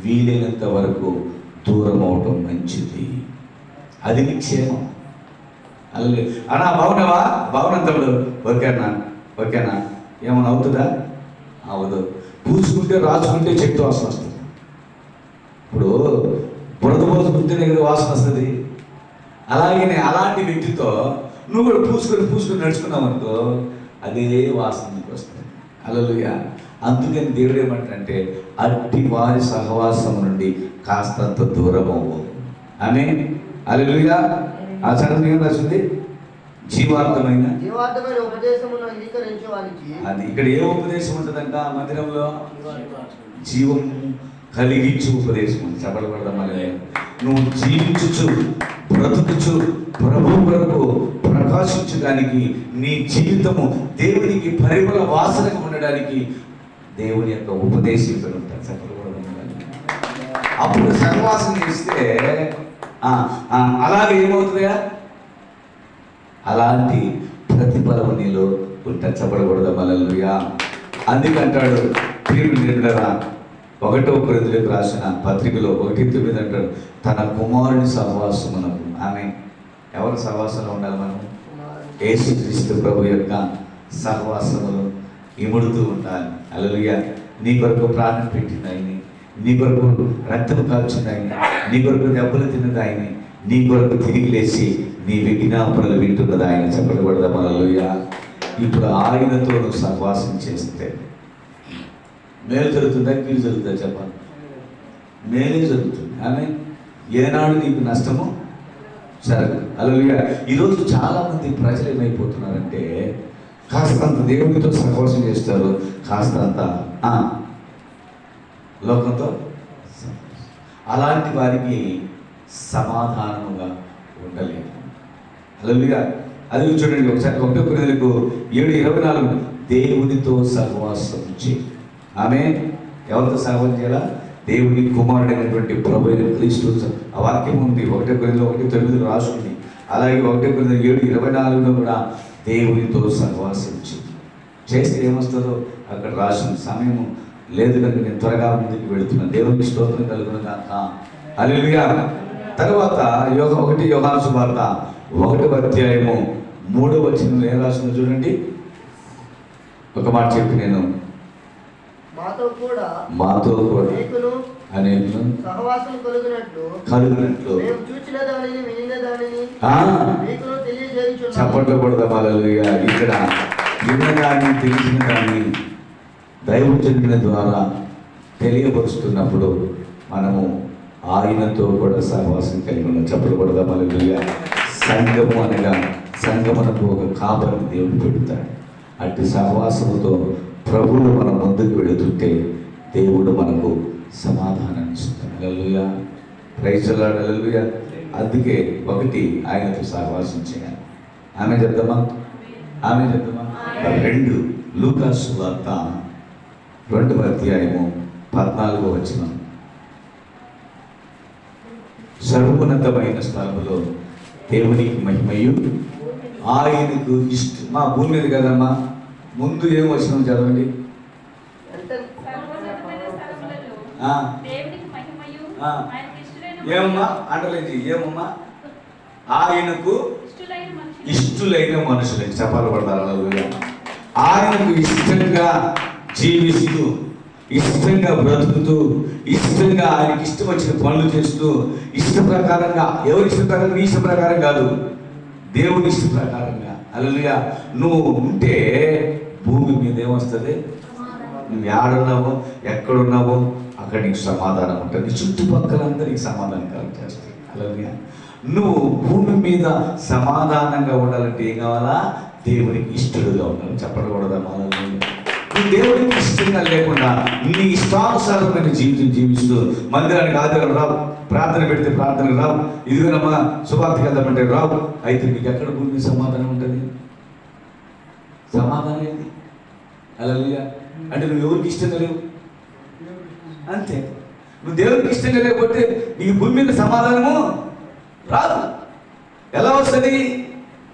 వీలైనంత వరకు దూరం అవటం మంచిది. అది నీ క్షేమం. అల్లు అన్నా బాగున్నావా? బాగున్నంతప్పుడు ఓకేనా ఏమన్నా అవుతుందా? అవదు. పూసుకుంటే రాసుకుంటే చెట్టు వాసన వస్తుంది. ఇప్పుడు బురద పోసుకుంటేనే కదా వాసన వస్తుంది. అలాంటి వ్యక్తితో నువ్వు కూడా పూసుకొని నడుచుకున్నావు అనుకో, అదే వాసన నీకు వస్తుంది. హల్లెలూయా. అందుకని దేవుడు ఏమంటే అట్టి వారి సహవాసం నుండి కాస్తంత దూరం అవ్వు. ఆమేన్. హల్లెలూయా. ఆ చదువు ఏం రాసింది? జీవార్థమైన ఉపదేశమును అంగీకరించే వారికి. అది ఇక్కడ ఏ ఉపదేశం ఉంటుందంట? మందిరంలో జీవం కలిగించు ఉపదేశం ఉంది. చెప్పబడదాం. నువ్వు జీవించుచు బ్రతుకుచు ప్రభు కొరకు ప్రకాశించడానికి, నీ జీవితము దేవునికి పరిమళ వాసనగా ఉండడానికి దేవుని యొక్క ఉపదేశం ఇక్కడ ఉంటారు. చెప్పబడదాం. అప్పుడు సహవాసం చేస్తే అలాగే ఏమవుతుందా? అలాంటి ప్రతిఫలం నీలో ఉంటబడకూడదు. హల్లెలూయా. అందుకంటాడు ప్రియుడు నిండరా 1వ కొరింథీయులకు రాసిన పత్రికలో 1:9 అంటాడు, తన కుమారుని సహవాసమునకు. ఆమె ఎవరి సహవాసంలో ఉండాలి? మనం యేసుక్రీస్తు ప్రభు యొక్క సహవాసములు ఇముడుతూ ఉండాలి. హల్లెలూయా. నీ కొరకు ప్రాణం పెట్టింది ఆయన, నీ కొరకు రక్తం కాల్చింది ఆయన, నీ కొరకు దెబ్బలు తిన్నది ఆయన, నీ కొరకు తిరిగి లేచి నీ విజ్ఞాపనలు వింటున్నది ఆయన. చెప్పబడదాం. హల్లెలూయా. ఇప్పుడు ఆయనతో నువ్వు సహవాసం చేస్తే మేలు జరుగుతుందా, కీడు జరుగుతుందా? చెప్పాలి. మేలే జరుగుతుంది. ఆమె ఏనాడు నీకు నష్టము జరగదు. హల్లెలూయా. ఈరోజు చాలామంది ప్రజలు ఏమైపోతున్నారంటే కాస్తంత దేవునితో సహవాసం చేస్తారు, కాస్తంత లోకంతో. అలాంటి వారికి సమాధానముగా ఉండలేదు. హల్లెలూయా. అది చూడండి ఒకసారి 1 కొరింథీయులకు 7:24 దేవునితో సహవాసం చేయి. ఆమె ఎవరితో సహవాసం చేయాలా? దేవుని కుమారుడైనటువంటి ప్రభు అయిన క్రీస్తు. ఆ వాక్యం ఉంది 1 కొరింథీయులు 1:9 రాసుకుంది. అలాగే 1 కొరింథీయులు 7:24 కూడా దేవునితో సహవాసం చేస్తే ఏమొస్తుందో అక్కడ రాసిన సమయము లేదు కనుక నేను త్వరగా ముందుకు వెళుతున్నాను. దేవునికి స్తోత్రం కలుగును గాక. హల్లెలూయా. తర్వాత 1 యోహాను సువార్త 1వ అధ్యాయము 3వ వచనంలో ఏం రాసిందో చూడండి. ఒక మాట చెప్పి నేను మాతో కూడా అనేకులు సహవాసం కలుగునట్లు మేము చూచిన దానిని వినిన దానిని మీకును తెలియజేయుచున్నాము. చెప్పకూడదు. హల్లెలూయా. ఇక్కడ విన్నదాన్ని తెలిసిన దాన్ని దైవజనుల ద్వారా తెలియపరుస్తున్నప్పుడు మనము ఆయనతో కూడా సహవాసం కలిగి ఉన్నాం. చెప్పకూడదు. హల్లెలూయా. సంఘము అనగా సంఘమునకు ఒక కాపరిని దేవుడు పెడతాడు. అట్టి సహవాసముతో ప్రభువు మన ముందుకు వెళుతుంటే దేవుడు మనకు సమాధానాన్ని ఇస్తాడు. Hallelujah. Praise the lord. Hallelujah. అందుకే 1 ఆయనతో సహవాసం చేయాలి. ఆమె చెప్దామా? 2 లూకా సువార్త 2వ అధ్యాయము 14వ వచనం. సర్వోన్నతమైన స్థలములో దేవునికి మహిమయు ఆయనకు ఇష్టం. మా భూమి మీద కదమ్మా. ముందు ఏం వచనం చదవండి. ఏమమ్మా అంటలేదు. ఏమమ్మా? ఆయనకు ఇష్టులైన మనుషులే. చెప్పాలి పడతారు. ఆయనకు ఇష్టంగా జీవిస్తూ, ఇష్టంగా బ్రతుకుతూ, ఇష్టంగా ఆయనకి ఇష్టం వచ్చిన పనులు చేస్తూ, ఇష్ట ప్రకారంగా. ఎవరి ఇష్ట ప్రకారం? నీ ఇష్ట ప్రకారం కాదు, దేవుని ఇష్ట ప్రకారంగా. హల్లెలూయా. నువ్వు ఉంటే భూమి మీద ఏమొస్తుంది? నువ్వు ఏడున్నావో ఎక్కడున్నావో అక్కడ నీకు సమాధానం ఉంటుంది. నీ చుట్టుపక్కలందరికీ సమాధానం కలుగజేస్తాయి. హల్లెలూయా. నువ్వు భూమి మీద సమాధానంగా ఉండాలంటే ఏం కావాలా? దేవునికి ఇష్టడుగా ఉండాలి. చెప్పకూడదా? నువ్వు దేవుడికి ఇష్టంగా లేకుండా నీ ఇష్టానుసారమైన జీవితం జీవిస్తూ మందిరానికి ఆధారం రావు, ప్రార్థన పెడితే ప్రార్థనకు రావు, ఇదిగోనమ్మా శుభార్తకి వెళ్దామంటే రావు. అయితే నీకు ఎక్కడ భూమి సమాధానం ఉంటుంది? సమాధానం ఏంటి? హల్లెలూయా. అంటే నువ్వు ఎవరికి ఇష్టంగా లేవు అంతే. నువ్వు దేవునికి ఇష్టంగా లేకపోతే నీకు భూమి మీద సమాధానము రాదు. ఎలా వస్తుంది?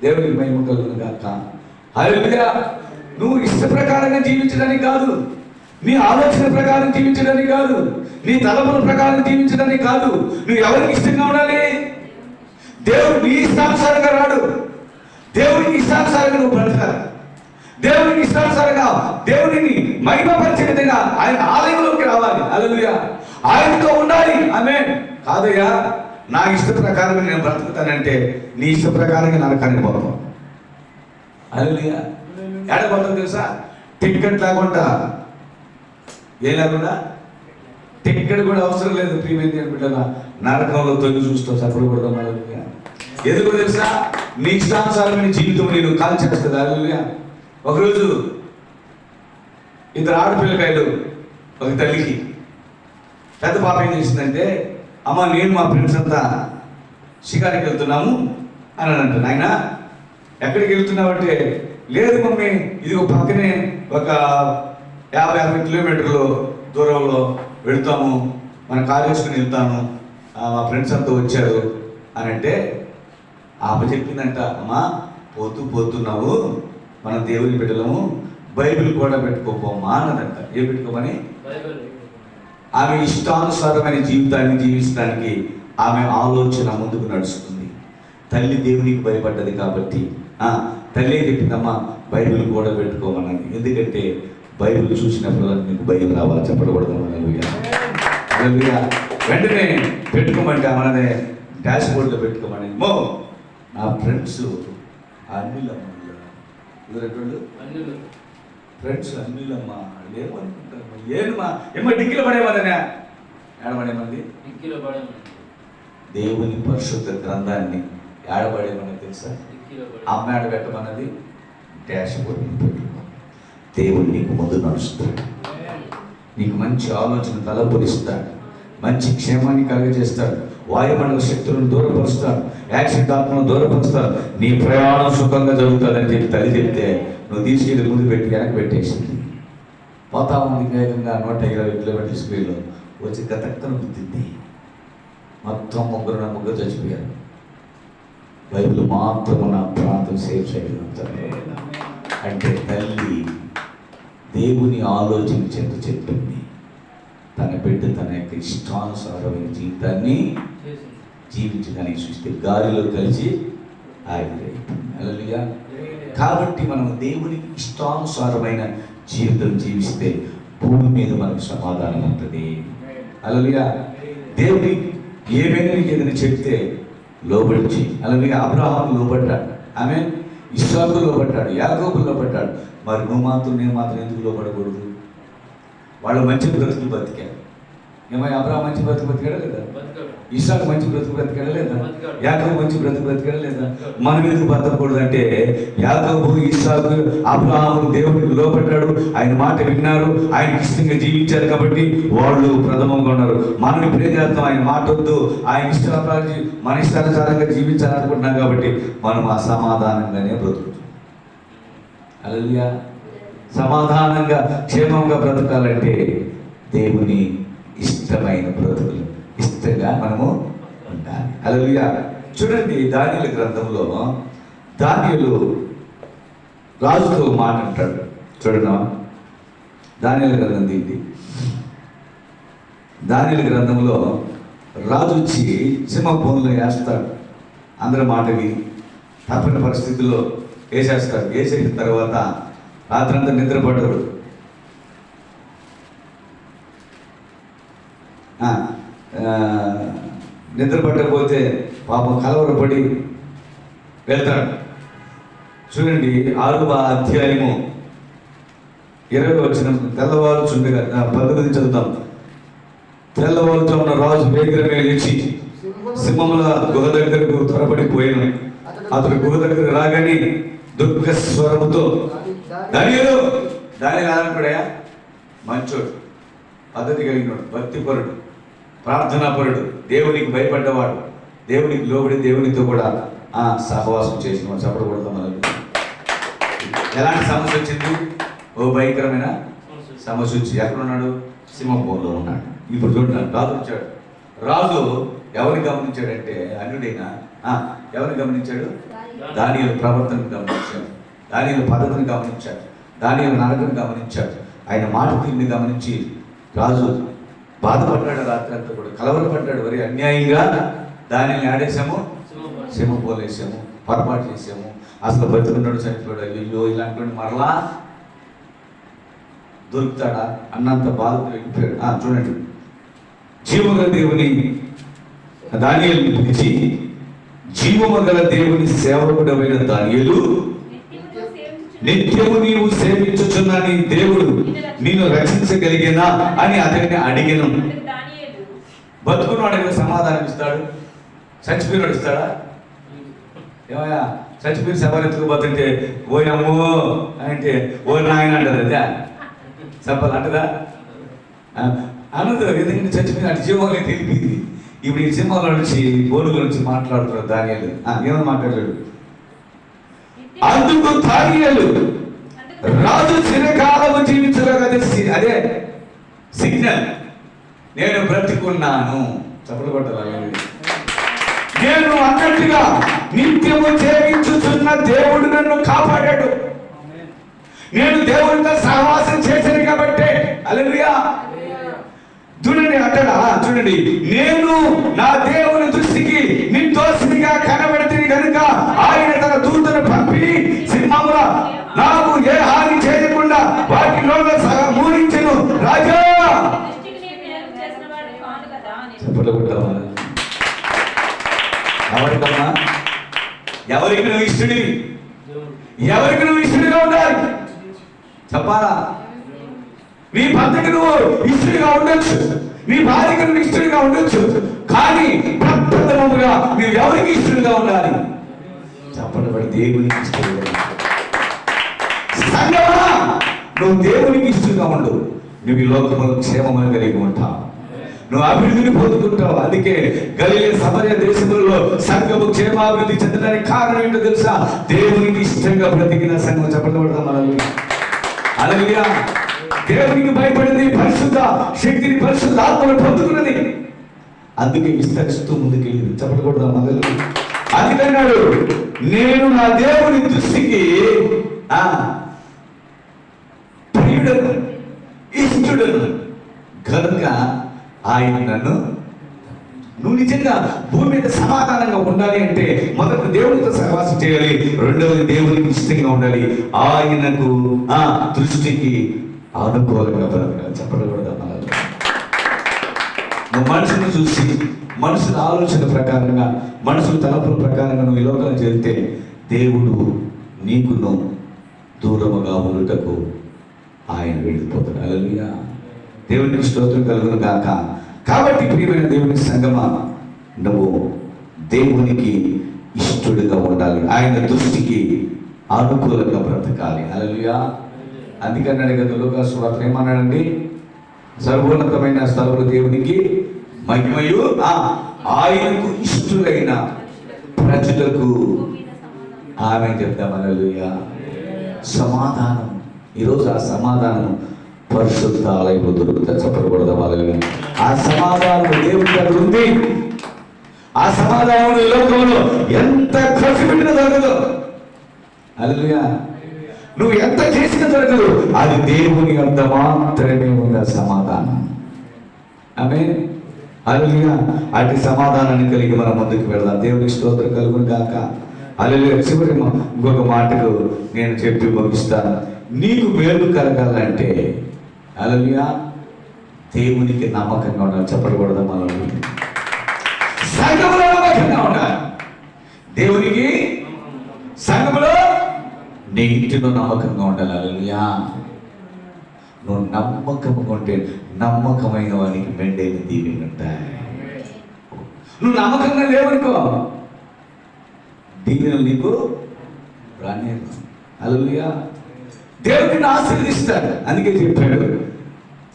దేవునికి మహిమ కలుగును గాక. హల్లెలూయా. నువ్వు ఇష్ట ప్రకారంగా జీవించడానికి కాదు, నీ ఆలోచన ప్రకారం జీవించడానికి కాదు, నీ తలపుల ప్రకారం జీవించడానికి కాదు. నువ్వు ఎవరికి ఇష్టంగా ఉండాలి? దేవుడు నీ ఇష్టానుసారంగా రాడు. దేవునికి ఇష్టానుసారంగా నువ్వు బ్రతకాలి. దేవునికి ఇష్టానుసారంగా దేవుడిని మహిమపరిచే విధంగా ఆయన ఆలయంలోకి రావాలి. హల్లెలూయా. ఆయనతో ఉండాలి. ఆమేన్. కాదయ్యా నా ఇష్ట ప్రకారంగా నేను బ్రతుకుతానంటే నీ ఇష్ట ప్రకారంగా నరకానికి పోతాం. హల్లెలూయా. ఏడబోతాం తెలుసా? టికెట్ లేకుండా, ఏం లేకుండా, టికెట్ కూడా అవసరం లేదు. ప్రియమైన బిడ్డల నరకంలో తొంగి చూస్తావు, చప్పుడు కొడతాం. హల్లెలూయా. ఎందుకో తెలుసా? నీ ఇష్టానుసారమైన జీవితం నేను కాల్ చేస్తుంది. హల్లెలూయా. ఒకరోజు ఇద్దరు ఆడపిల్లకాయలు ఒక తల్లికి, పెద్ద పాప ఏం చేసిందంటే, అమ్మ నేను మా ఫ్రెండ్స్ అంతా షికారికి వెళ్తున్నాము అని అంట. నాయన ఎక్కడికి వెళ్తున్నావంటే, లేదు మమ్మీ ఇది ఒక పక్కనే ఒక 50 కిలోమీటర్లు దూరంలో వెళ్తాము, మన కారు వేసుకుని వెళ్తాను, మా ఫ్రెండ్స్ అంతా వచ్చారు అని అంటే, ఆమె చెప్పిందంట, అమ్మా పోతున్నావు, మన దేవుని బిడ్డలము, బైబిల్ కూడా పెట్టుకోపోమ్మా అన్నదంట. ఏం పెట్టుకోమని? ఆమె ఇష్టానుసారమైన జీవితాన్ని జీవించడానికి ఆమె ఆలోచన ముందుకు నడుస్తుంది. తల్లి దేవునికి భయపడ్డది కాబట్టి తల్లి చెప్పిందమ్మా బైబిల్ కూడా పెట్టుకోమన్నది. ఎందుకంటే బైబిల్ చూసినప్పుడు నీకు భయం రావాలి. చెప్పకూడదు. హల్లెలూయా. వెంటనే పెట్టుకోమంటే మనదే డాష్ బోర్డులో పెట్టుకోమని. నా ఫ్రెండ్స్ అన్నిలమ్మ, ఫ్రెండ్స్ అన్నిలమ్మా ఏమనుకుంటారు? ఏమో డిక్కీలో పడేమదనే ఏడబడేమంది. దేవుని పరిశుద్ధ గ్రంథాన్ని ఏడబడేమని తెలుసా? అమ్మ ఏడబెట్టమన్నది డాష్ బోర్డు పెట్టుకో. దేవుడు నీకు ముందు నడుస్తాడు, నీకు మంచి ఆలోచన తలపురిస్తాడు, మంచి క్షేమాన్ని కలుగజేస్తాడు, వాయుమండల శక్తులను దూరపరుస్తాడు, యాక్సిడెంట్ ఆత్మను దూరపరుస్తాడు, నీ ప్రయాణం సుఖంగా జరుగుతుందని చెప్పి తల్లి చెప్తే నువ్వు తీసుకెళ్ళి ముందు పెట్టి వెనక్కి పెట్టేసింది. పోతా ఉంది వేగంగా 120 కిలోమీటర్ల స్పీడ్లో వచ్చి గతక్కను గుద్దింది. మొత్తం ముగ్గురు చచ్చిపోయారు. బైబిల్ మాత్రము నా ప్రాంతం సేఫ్ సైడ్ అంటే తల్లి దేవుని ఆలోచన చేత చెప్పింది. తన బిడ్డ తన యొక్క ఇష్టానుసారమైన జీవితాన్ని జీవించడానికి చూస్తే గాలిలో కలిసి ఆగిపోయింది. హల్లెలూయా. కాబట్టి మనం దేవునికి ఇష్టానుసారమైన జీవితం జీవిస్తే భూమి మీద మనకు సమాధానం ఉంటుంది. హల్లెలూయా. దేవుని ఏమైనా నీకు ఏదైనా చెప్తే లోబడిచి, హల్లెలూయా. అబ్రహాము లోబడ్డాడు, ఆమె ఇస్సాకు లోబడ్డాడు, యాకోబు లోబడ్డాడు. మరి నువ్వు మాత్రం నేను మాత్రం ఎందుకు లోబడకూడదు? వాళ్ళు మంచి బ్రతుకులు బతికారు. ఏమై అబ్రహాము మంచి బ్రతుకు బతికాడా లేదా? ఇస్సాకు మంచి బ్రతుకు బ్రతికాడా లేదా? యాకోబు మంచి బ్రతుకు బ్రతికాడా లేదా? మనం ఎందుకు బతకూడదు అంటే, యాకోబు ఇస్సాకు అబ్రహాము దేవుడికి లోబడ్డాడు, ఆయన మాట విన్నారు, ఆయనకి ఇష్టంగా జీవించారు కాబట్టి వాళ్ళు ప్రథమంగా ఉన్నారు. మనం ఇప్పుడు ఏం చేస్తాం? ఆయన మాట వద్దు, ఆయన ఇష్టానుసారంగా మన ఇష్టానుసారంగా జీవించాలనుకుంటున్నాం కాబట్టి మనం అసమాధానంగానే బ్రతుకుతాం. హల్లెలూయా. సమాధానంగా క్షేమంగా బ్రతకాలంటే దేవుని ఇష్టమైన బ్రతుకులు ఇష్టంగా మనము ఉండాలి. హల్లెలూయా. చూడండి, దానియేలు గ్రంథంలో దానియేలు రాజుతో మాట అంటాడు. చూడనా, దానియేలు గ్రంథం దీన్ని. దానియేలు గ్రంథంలో రాజు వచ్చి సింహభూమిలో వేస్తాడు. అందరి మాట విని తప్పని పరిస్థితుల్లో వేసేస్తాడు. వేసేసిన తర్వాత రాత్రంతా నిద్రపడ్డాడు. నిద్ర పట్టకపోతే పాపం కలవరపడి వెళ్తాడు. చూడండి, 6వ అధ్యాయము 20 వచనం. తెల్లవారుచుండగా 19 చదువుతాం. తెల్లవారుతో ఉన్న రాజు వేగరమే లేచి సింహముల గుహ దగ్గరకు త్వరపడిపోయాను. అతడు గుహ దగ్గర రాగానే దుఃఖ స్వరముతో దానియేలు అనుకుడా, మంచోడు, పద్ధతి కలిగినోడు, భక్తిపరుడు, ప్రార్థనాపరుడు, దేవునికి భయపడ్డవాడు, దేవునికి లోబడి దేవునితో కూడా సహవాసం చేసిన చెప్పకూడదు. మనకు ఎలాంటి సమస్య వచ్చింది? ఓ భయంకరమైన సమస్య వచ్చి ఎక్కడున్నాడు? సింహంలో ఉన్నాడు. ఇప్పుడు చూడండి, రాజు వచ్చాడు. రాజు ఎవరిని గమనించాడంటే అన్యుడైనా ఎవరిని గమనించాడు? దానియేలు ప్రవర్తనను గమనించాడు, దానియేలు పద్ధతిని గమనించాడు, దానియేలు నడకను గమనించాడు, ఆయన మాట తీరుని గమనించి రాజు బాధపడ్డాడు. రాత్రి అంతా కూడా కలవరపడ్డాడు. మరి అన్యాయంగా దానిని ఆడేసాము, సింహం పోలేసాము, పొరపాటు చేసాము, అసలు బతుకున్నాడు చనిపోయాడు, అయ్యో ఇలాంటి మరలా దొరుకుతాడా అన్నంత బాధతో వెళ్ళిపోయాడు. చూడండి, జీవగల దేవుని దానియేలుని పిలిచి, జీవము గల దేవుని సేవకుడమైన దానియేలు, నిత్యము నీవు సేవించుచున్న నీ దేవుడు నిన్ను రక్షించగలిగేనా అని అతన్ని అడిగాను. బతుకున్నాడు సమాధానం ఇస్తాడు, చచ్చిపోయినాడు ఇస్తాడా? ఏమయ్యా చచ్చిపోయిన శవాలు ఎత్తుకుపోతుంటే ఓయమ్మో అంటే ఓ నాయన అంటది, అదే చెప్పాలి అంటదా? అన్నది. ఎందుకంటే చచ్చిపోయిన అటు జీవంలో తెలిపింది. ఇప్పుడు ఈ సింహాల నుంచి బోనుల నుంచి మాట్లాడుతున్నాడు దానియేలు. ఏమని మాట్లాడాడు? అందుకు దానియేలు, రాజు చిరకాలము జీవించగా అదే సిగ్నల్, నేను బ్రతికున్నాను. చెప్పలు కొట్టాలి. నేను అన్నట్టుగా నిత్యము సేవించుచున్న దేవుడు నన్ను కాపాడాడు. నేను దేవుడితో సహవాసం చేశాను కాబట్టి హల్లెలూయా. చూడండి అంటాడా, చూడండి, నేను నా దేవుని దృష్టికి నిర్దోషిగా కనబడితే కనుక ఆయన తన దూతను పంపి సింహముల నాకు ఏ హాని చేయకుండా వాటిలో మూడించెను. రాజా చెప్పలేకుంటావా? ఎవరికమ్మా? ఎవరికి నువ్వు ఇష్టడివి? ఎవరికి నువ్వు ఇష్టడిగా ఉండాలి చెప్పాలా? నీ భర్తకి నువ్వు ఇష్టడిగా ఉండొచ్చు, నీ భార్యకి నువ్వు ఇష్టడిగా ఉండొచ్చు, కానీ ప్రప్రథమముగా నువ్వు ఎవరికి ఇష్టడిగా ఉండాలి? చెప్పబడి దేవునికి ఇష్టడిగా. సంగమా, నువ్వు దేవునికి ఇష్టంగా ఉండు, నువ్వు ఈ లోకములో క్షేమమని కలిగి ఉంటావు, నువ్వు అభివృద్ధిని పొందుకుంటావు. అందుకే గలిలే సమరయ దేశములలో సంఘము క్షేమాభివృద్ధి చెందడానికి కారణం ఏంటో తెలుసా? దేవునికి ఇష్టంగా బ్రతికిన సంఘం. చెప్పబడతాం మనల్ని. హల్లెలూయా. దేవునికి భయపడింది, పరిశుద్ధ శక్తిని, పరిశుద్ధ ఆత్మను పొందుకున్నది, అందుకే విస్తరిస్తూ ముందుకెళ్ళింది. చెప్పకూడదా మనల్ని? అందుకన్నాడు, నేను నా దేవుని దృష్టికి ప్రియుడను, ఇష్టడను కనుక ఆయన నన్ను. నువ్వు నిజంగా భూమి మీద సమాధానంగా ఉండాలి అంటే మొదట దేవునితో సహవాసం చేయాలి, రెండవది దేవునికి ఇష్టంగా ఉండాలి, ఆయనకు దృష్టికి అనుకూలంగా బ్రతకాలి. చెప్పకూడదా మనల్ని? నువ్వు మనుషుని చూసి మనుషుల ఆలోచన ప్రకారంగా, మనుషుల తలపుల ప్రకారంగా నువ్వు ఈ లోకంలో చేరితే దేవుడు నీకును దూరముగా ఉండుటకు ఆయన వెళ్ళిపోతాడు. హల్లెలూయా. దేవునికి స్తోత్రం కలుగును గాక. కాబట్టి ప్రియమైన దేవుని సంగమా, నువ్వు దేవునికి ఇష్టడుగా ఉండాలి, ఆయన దృష్టికి అనుకూలంగా బ్రతకాలి. హల్లెలూయా. అందుకన్నాడు కదా లూకా సువార్త ఏమన్నాడండి? సర్వోన్నతమైన స్థలములు దేవునికి మహిమయు ఆయనకు ఇష్టలైన ప్రజలకు ఆమె చెప్తాం. హల్లెలూయా. సమాధానం. ఈరోజు ఆ సమాధానం పరిశుద్ధ ఆలయంలో దొరుకుతా. చెప్పకూడదు వాళ్ళని. ఆ సమాధానం దేవుడి దగ్గర ఉంది. ఆ సమాధానం ఈ లోకంలో ఎంత ఖర్చు పెట్టినా దొరకదు. హల్లెలూయా. నువ్వు ఎంత చేసినా దొరకదు. అది దేవుని అంత మాత్రమే ఉంది ఆ సమాధానం. ఆమేన్. హల్లెలూయా. అటు సమాధానాన్ని కలిగి మనం ముందుకు వెళ్దాం. దేవునికి స్తోత్రం కలుగును గాక. హల్లెలూయా. చివరి ఇంకొక మాటకు నేను చెప్పి ముగిస్తాను. నీకు మేలు కలగాలంటే హల్లెలూయా దేవునికి నమ్మకంగా ఉండాలి. చెప్పకూడదా మనల్ని? సంఘములో నమ్మకంగా ఉండాలి. దేవునికి సంఘములో నీ ఇంటిలో నమ్మకంగా ఉండాలి. హల్లెలూయా. నువ్వు నమ్మకంగా ఉంటే నమ్మకమైన వానికి మెండైన దీవెనలు ఉంటాయి. నువ్వు నమ్మకంగా లేవనుకో దీవెనలు నీకు రానే. హల్లెలూయా. దేవుడిని ఆశీర్వదిస్తాడు. అందుకే చెప్పాడు.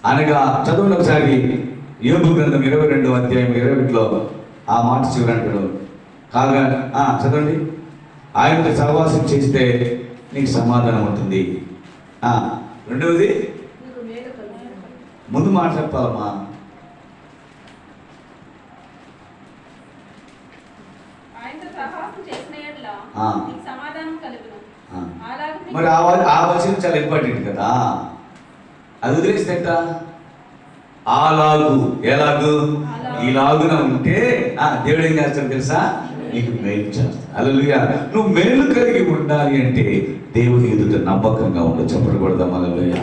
అనగా చదవండి ఒకసారి యోబు గ్రంథం 22వ అధ్యాయం 21లో ఆ మాట చివరి అంటాడు. కాగా చదవండి. ఆయనతో సహవాసం చేస్తే నీకు సమాధానం ఉంటుంది. రెండవది ముందు మాట చెప్పాలమ్మా. మరి ఆ వచనం చాలా ఇంపార్టెంట్ కదా. అది వదిలేస్తే అలాగు ఎలాగు ఇలాగున ఉంటే దేవుడు ఏం చేస్తాడు తెలుసా? నీకు మేలు చేస్తాడు. హల్లెలూయా. నువ్వు మేలు కలిగి ఉండాలి అంటే దేవుని ఎదుట నమ్మకంగా ఉండదు. చెప్పకూడదాం. హల్లెలూయా.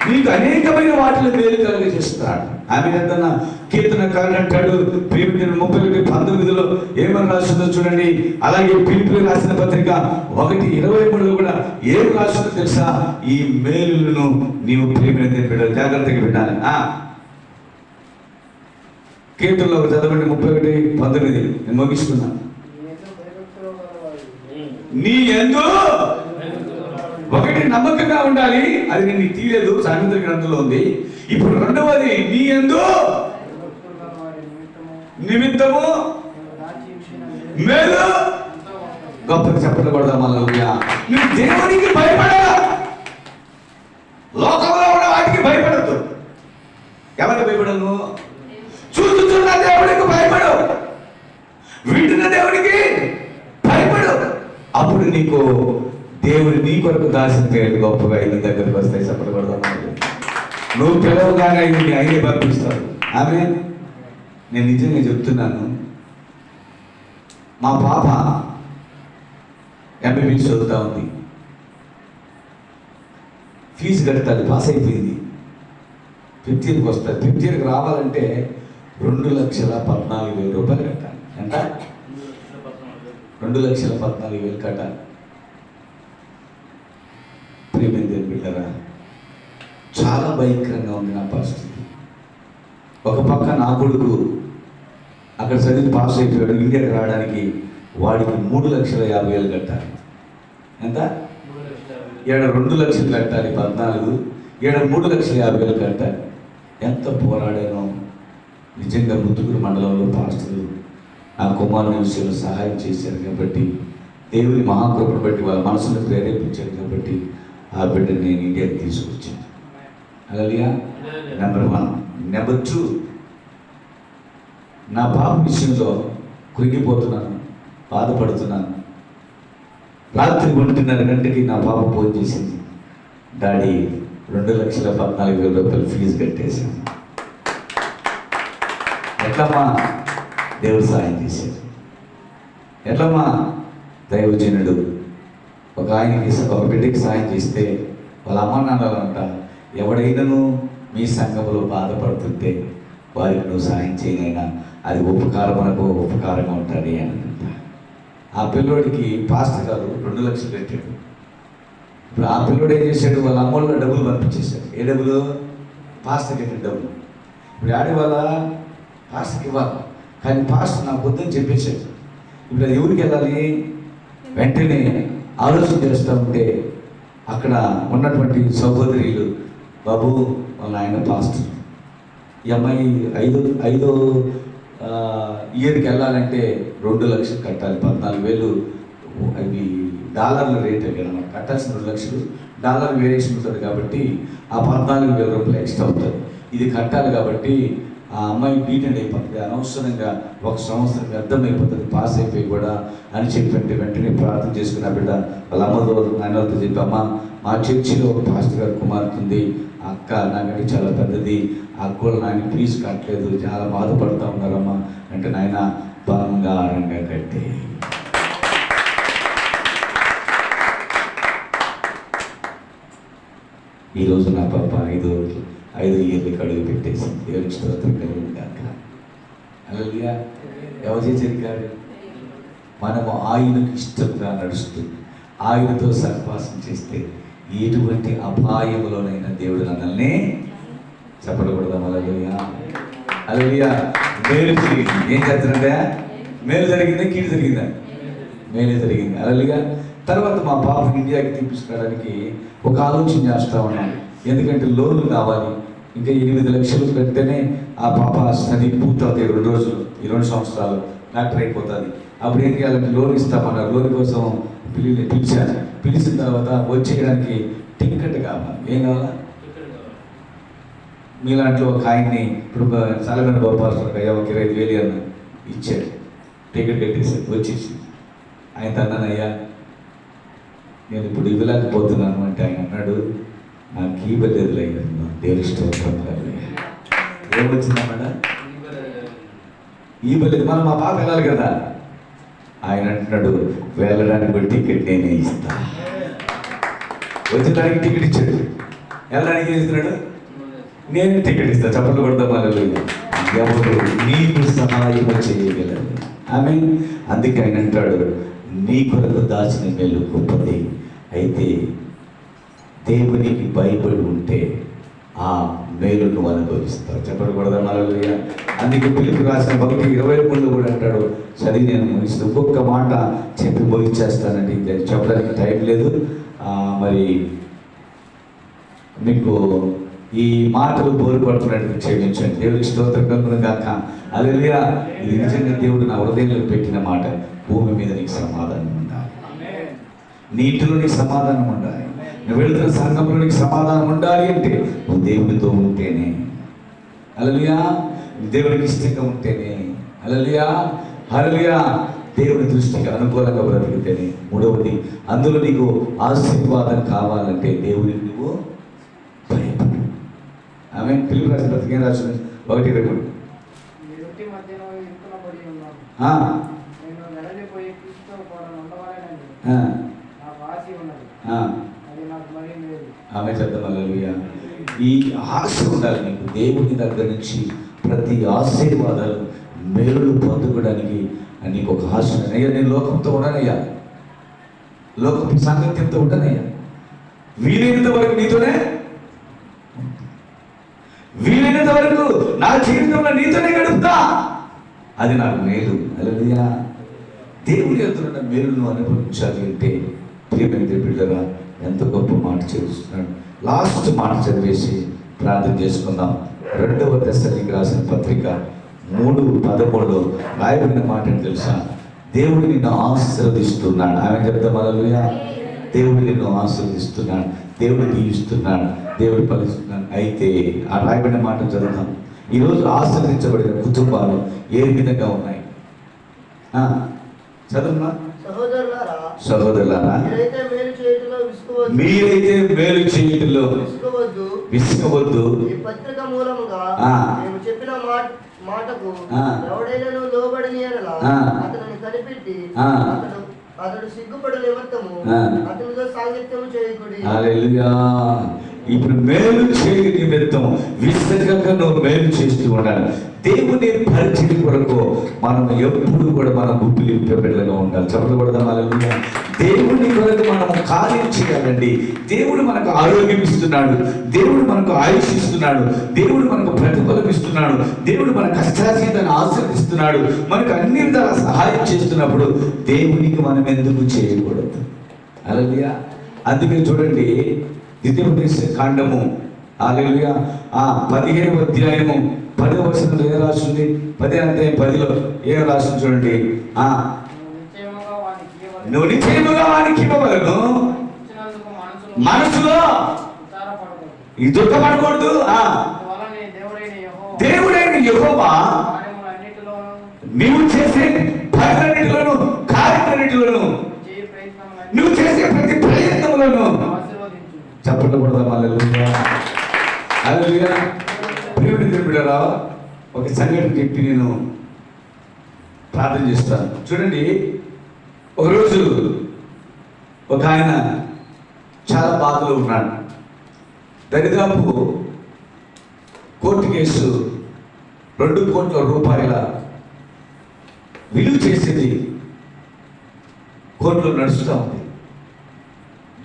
నీకు అనేకమైన వాటిలో మేలు కలిగి చేస్తాడు. ఆమె ఏదన్నా కీర్తనకారుడు అంటాడు, ఫిలిప్పీయులు 31:19 ఏమని రాసిందో చూడండి. అలాగే ఫిలిప్పీయులు రాసిన పత్రిక 1:23 కూడా ఏం రాసిందో తెలుసా? ఈ మేలులను నీవు ప్రియమైన బిడ్డలు జాగ్రత్తగా వినాలి. కీర్తనలో చదవండి 31:19. నేను ముగిస్తున్నా. నీ యందు ఒకటి నమ్మకంగా ఉండాలి, అది నేను తీయలేదు, సామెతల గ్రంథంలో ఉంది. ఇప్పుడు రెండవది, నీ యందు నిమిత్తము మేలు గొప్పగా చెప్పకూడదాం. హల్లెలూయా. నువ్వు దేవునికి భయపడాలా, లోకంలో ఉన్న వాటికి భయపడద్దు. ఎవరికి భయపడను? చూస్తున్న దేవుడికి భయపడు, వింటున్న దేవుడికి భయపడు. అప్పుడు నీకు దేవుడు నీ కొరకు దాసిన పేరు గొప్పగా ఇల్లు దగ్గరికి వస్తాయి. చెప్పకూడదాం. నువ్వు పిలవగానే ఇది ఆయనే పంపిస్తాడు. ఆమె నేను నిజంగా చెప్తున్నాను. మా పాప ఎంబీబీఎస్ చదువుతా ఉంది. ఫీజు కట్టాలి, పాస్ అయిపోయింది. 5th ఇయర్కి వస్తుంది. 5th ఇయర్కి రావాలంటే 2,14,000 రూపాయలు కట్టాలి. ఎంత? 2,14,000 కట్టాలి. ప్రియమైన బిడ్డరా, చాలా భయంకరంగా ఉంది నా పరిస్థితి. ఒక పక్క నా కొడుకు అక్కడ చదివి పాస్ అయిపోయాడు. ఇండియాకి రావడానికి వాడికి 3,50,000 కట్టాలి. ఎంత? ఈడ 2 లక్షలు కట్టాలి 14, ఈడ 3,50,000 కట్టాలి. ఎంత పోరాడానో. నిజంగా ముత్తుకూరు మండలంలో పాస్టర్లు నా కుమారుని విషయంలో సహాయం చేశారు కాబట్టి, దేవుని మహాకృపను బట్టి వాళ్ళ మనసును ప్రేరేపించారు కాబట్టి ఆ బిడ్డని నేను ఇండియాకి తీసుకొచ్చాను. హల్లెలూయా. నెంబర్ 1. నెంబర్ 2, నా పాప విషయంలో కృంగిపోతున్నాను, బాధపడుతున్నాను. రాత్రి 1:30 గంటకి నా పాప ఫోన్ చేసింది, డాడీ 2,14,000 రూపాయలు ఫీజు కట్టేశాను. ఎట్లమ్మా? దేవుడు సాయం చేశాడు. ఎట్లమ్మా? దైవజనుడు ఒక ఆయనకి ఒక బిడ్డకి సాయం చేస్తే వాళ్ళ అమ్మ నాన్నలు అంట, ఎవడైనాను మీ సంఘంలో బాధపడుతుంటే వారికి నువ్వు సాయం చేయనైనా అది ఉపకారంగా ఉంటుంది అని అంట. ఆ పిల్లోడికి పాస్టర్ గారు 2 లక్షలు పెట్టాడు. ఇప్పుడు ఆ పిల్లోడు ఏం చేశాడు? వాళ్ళ అమ్మోళ్ళ డబ్బులు పంపించేశాడు. ఏ డబ్బులు? పాస్టర్కి పెట్టిన డబ్బులు. ఇప్పుడు ఆడే వాళ్ళ పాస్టర్కి ఇవ్వాలి. కానీ పాస్టర్ నాకు వద్దని చెప్పేశాడు. ఇప్పుడు అది ఎవరికి వెళ్ళాలి? వెంటనే ఆలోచన చేస్తూ ఉంటే అక్కడ ఉన్నటువంటి సహోదరులు, బాబు వాళ్ళ ఆయన పాస్టర్, ఈ అమ్మాయి 5వ ఇయర్కి వెళ్ళాలంటే 2 లక్షలు కట్టాలి. 14,000 అవి డాలర్ల రేట్ అవి అన్నమాట. కట్టాల్సిన 2 లక్షలు డాలర్ వేరియేషన్ ఉంటుంది కాబట్టి ఆ 14,000 రూపాయలు ఎక్స్ట్రా అవుతుంది. ఇది కట్టాలి కాబట్టి ఆ అమ్మాయి బీటెడ్ అయిపోతుంది. అనవసరంగా 1 సంవత్సరం వ్యర్థమైపోతుంది పాస్ అయిపోయి కూడా అని చెప్పంటే వెంటనే ప్రార్థన చేసుకున్న బిడ్డ వాళ్ళ అమ్మతో నాన్నతో చెప్పి, అమ్మ మా చర్చిలో ఒక పాస్టర్ గారు కుమార్తె ఉంది, అక్క నాకంటే చాలా పెద్దది, అక్క కూడా నాయన ఫీజు కట్టలేదు, చాలా బాధపడుతూ ఉన్నారమ్మా అంటే, నాయన బంగారంగా కట్టే. ఈరోజు నా పాప 5 ఇయర్లకి అడుగు పెట్టేసింది. దేవుని స్తోత్రం కలుగును గాక. హల్లెలూయా. ఎవరు చేసేది కాదు, మనము ఆయనకు ఇష్టంగా నడుస్తూ ఆయనతో సహవాసం చేస్తే ఎటువంటి అపాయములోనైనా దేవుడు మనల్ని చెప్పకూడదు. హల్లెలూయా. హల్లెలూయా. మేలు జరిగింది. ఏం చేస్తారంటే మేలు జరిగిందా కీడు జరిగిందా? మేలు జరిగింది. హల్లెలూయా. తర్వాత మా పాపకి ఇండియాకి తీసుకురావడానికి ఒక ఆలోచన చేస్తూ ఉన్నాను. ఎందుకంటే లోన్లు కావాలి. ఇంకా 8 లక్షలు కడితేనే ఆ పాప స్టడీ పూర్తవుతాయి. 2 రోజులు, 2 సంవత్సరాలు డాక్టర్ అయిపోతుంది. అప్పుడు ఏం చేయాలంటే లోన్ ఇస్తామన్నారు. లోన్ కోసం పిలిచాను. పిలిచిన తర్వాత వచ్చేయడానికి టికెట్ కావాలి. ఏం కావాలా? మీలాంటి ఒక ఆయన్ని ఇప్పుడు సాలమైన బాబాస్టర్ అయ్యా ఒక 25,000 అన్న ఇచ్చాడు, టికెట్ కట్టేసి వచ్చేసి ఆయన అన్నానయ్యా నేను ఇప్పుడు ఇవ్వలేకపోతున్నాను అంటే ఆయన అన్నాడు, నాకు ఇవ్వలేదు అయ్యా, దేవుడి స్తోత్రం. ఏమొచ్చిందన్నాడా? ఇవ్వలేదు. మనం మా పాప వెళ్ళాలి కదా. ఆయన అంటున్నాడు, వెళ్ళడానికి కూడా టికెట్ నేనే ఇస్తా. వచ్చేదానికి టికెట్ ఇచ్చాడు, వెళ్ళడానికి ఏం ఇస్తున్నాడు? నేనే టికెట్ ఇస్తా. చప్పట్లు కొడదాం. వాళ్ళు ఎవరు నీకు సహాయం చేయగలరు. ఆమె అందుకే ఆయన అంటాడు, నీ కొరకు దాచిన మేలు గొప్పది. అయితే దేవునికి భయపడి ఉంటే ఆ మేలు నువ్వు అనుభవిస్తావు. చెప్పడు కూడా మళ్ళీ. అందుకే పిలుపు రాసిన 1:23 కూడా అంటాడు, సరే నేను ముగిస్తూ ఒక్కొక్క మాట చెప్పి ముగించేస్తానండి, చెప్పడానికి టైం లేదు. మరి మీకు ఈ మాటలు బోరు పడుతున్నట్టు క్షమించండి. దేవుడికి స్తోత్రం కలుగును గాక. హల్లెలూయా. ఇది నిజంగా దేవుడు నా హృదయంలో పెట్టిన మాట. భూమి మీద నీకు సమాధానం ఉండాలి, నీటిలో నీకు సమాధానం ఉండాలి, నువ్వు వెళ్తున్న సంఘంలో నీకు సమాధానం ఉండాలి అంటే నువ్వు దేవుడితో ఉంటేనే. హల్లెలూయా. దేవుడికి ఇష్టంగా ఉంటేనే. హల్లెలూయా. హల్లెలూయా. దేవుడి దృష్టికి అనుకూలంగా బ్రతికితేనే. మూడవది, అందులో నీకు ఆశీర్వాదం కావాలంటే దేవుడికి నువ్వు భయపడు. ఆమె పిలుపు రాసిన పత్రిక రాసిన 1:23. ఆమె చెప్తాం. హల్లెలూయా. ఈ ఆశ ఉండాలి నీకు. దేవుని దగ్గర నుంచి ప్రతి ఆశీర్వాదాలు మేలులు పొందుకోవడానికి నీకు ఒక ఆశ. అయ్యా నేను లోకంతో ఉండనయ్యా, లోకపు సాంగత్యంతో ఉండనయ్యా, వీలైనంత వరకు నీతోనే, వీలైనంత వరకు నా జీవితంలో నీతోనే గడుపుతా. అది నాకు మేలు. హల్లెలూయా. దేవుడి ఎదురున్న మేలును అనుభవించాలి అంటే ప్రియమైన బిడ్డలారా, ఎంత గొప్ప మాట చేస్తున్నాడు. లాస్ట్ మాట చదివేసి ప్రార్థన చేసుకుందాం. 2వ తెస్సలోనికీయులకు రాసిన పత్రిక 3:13 రాయబడిన మాట తెలుసా? దేవుడు నిన్ను ఆశీర్వదిస్తున్నాడు. ఆమె చెప్తాం. హల్లెలూయా. దేవుడు నిన్ను ఆశీర్వదిస్తున్నాడు, దేవుడు దీవిస్తున్నాడు, దేవుడు ఫలిస్తున్నాడు. అయితే ఆ రాయబడిన మాట చదువుతాం. ఈరోజు ఆశీర్వదించబడిన కుటుంబాలు ఏ విధంగా ఉన్నాయి? చదువునా? సహోదరులారా, మీరైతే మేలు చేయుటలో విసుగవద్దు. ఈ పత్రిక మూలముగా మేము చెప్పిన మాటకు ఎవడైనా లోబడని ఎడల అతనిని కనిపెట్టి అతడు సిగ్గుపడు నిమిత్తము అతనితో సాంగత్యము చేయకుడి. హల్లెలూయా. ఇప్పుడు మేలు చేయ నిమిత్తం విశ్వజక నువ్వు మేలు చేస్తూ ఉండాలి. దేవుని పరిచయం కొరకు మనం ఎప్పుడు కూడా మనం గుప్పిలి బిడ్డలుగా ఉండాలి. చెప్పకూడదు. హల్లెలూయా. దేవుని కొరకు మనం కార్యం చేయాలండి. దేవుడు మనకు ఆరోగ్యం ఇస్తున్నాడు, దేవుడు మనకు ఆయుష్ ఇస్తున్నాడు, దేవుడు మనకు ప్రతిఫలం ఇస్తున్నాడు, దేవుడు మన కష్టాజీతాన్ని ఆశీర్వదిస్తున్నాడు, మనకు అన్ని విధాల సహాయం చేస్తున్నప్పుడు దేవునికి మనం ఎందుకు చేయకూడదు? హల్లెలూయా. అందుకే చూడండి, ద్వితీయోపదేశ కాండము హల్లెలూయా 15వ అధ్యాయము 10వ వచనంలో ఏం రాస్తుంది? 10వ అధ్యాయం 10లో ఏం రాస్తుంది చూడండి. నువ్వు నిశ్చయముగా వానికి ఇవ్వవలను, మనసులో ఈ దుఃఖపడకూడదు. దేవుడైన యెహోవా నీవు చేసే పనులన్నిటిలోను, కార్యాలన్నిటిలోను, నువ్వు చేసే ప్రతి ప్రయత్నంలోను చెప్పకూడదు. హల్లెలూయా. హల్లెలూయా. ప్రియమైన దేవుడా, ఒక సంఘటన చెప్పి నేను ప్రార్థన చేస్తాను. చూడండి, ఒకరోజు ఒక ఆయన చాలా బాధలో ఉన్నాడు. దరిదాపు కోర్టు కేసు 2 కోట్ల రూపాయల విలువ చేసేది కోర్టులో నడుస్తూ ఉంది.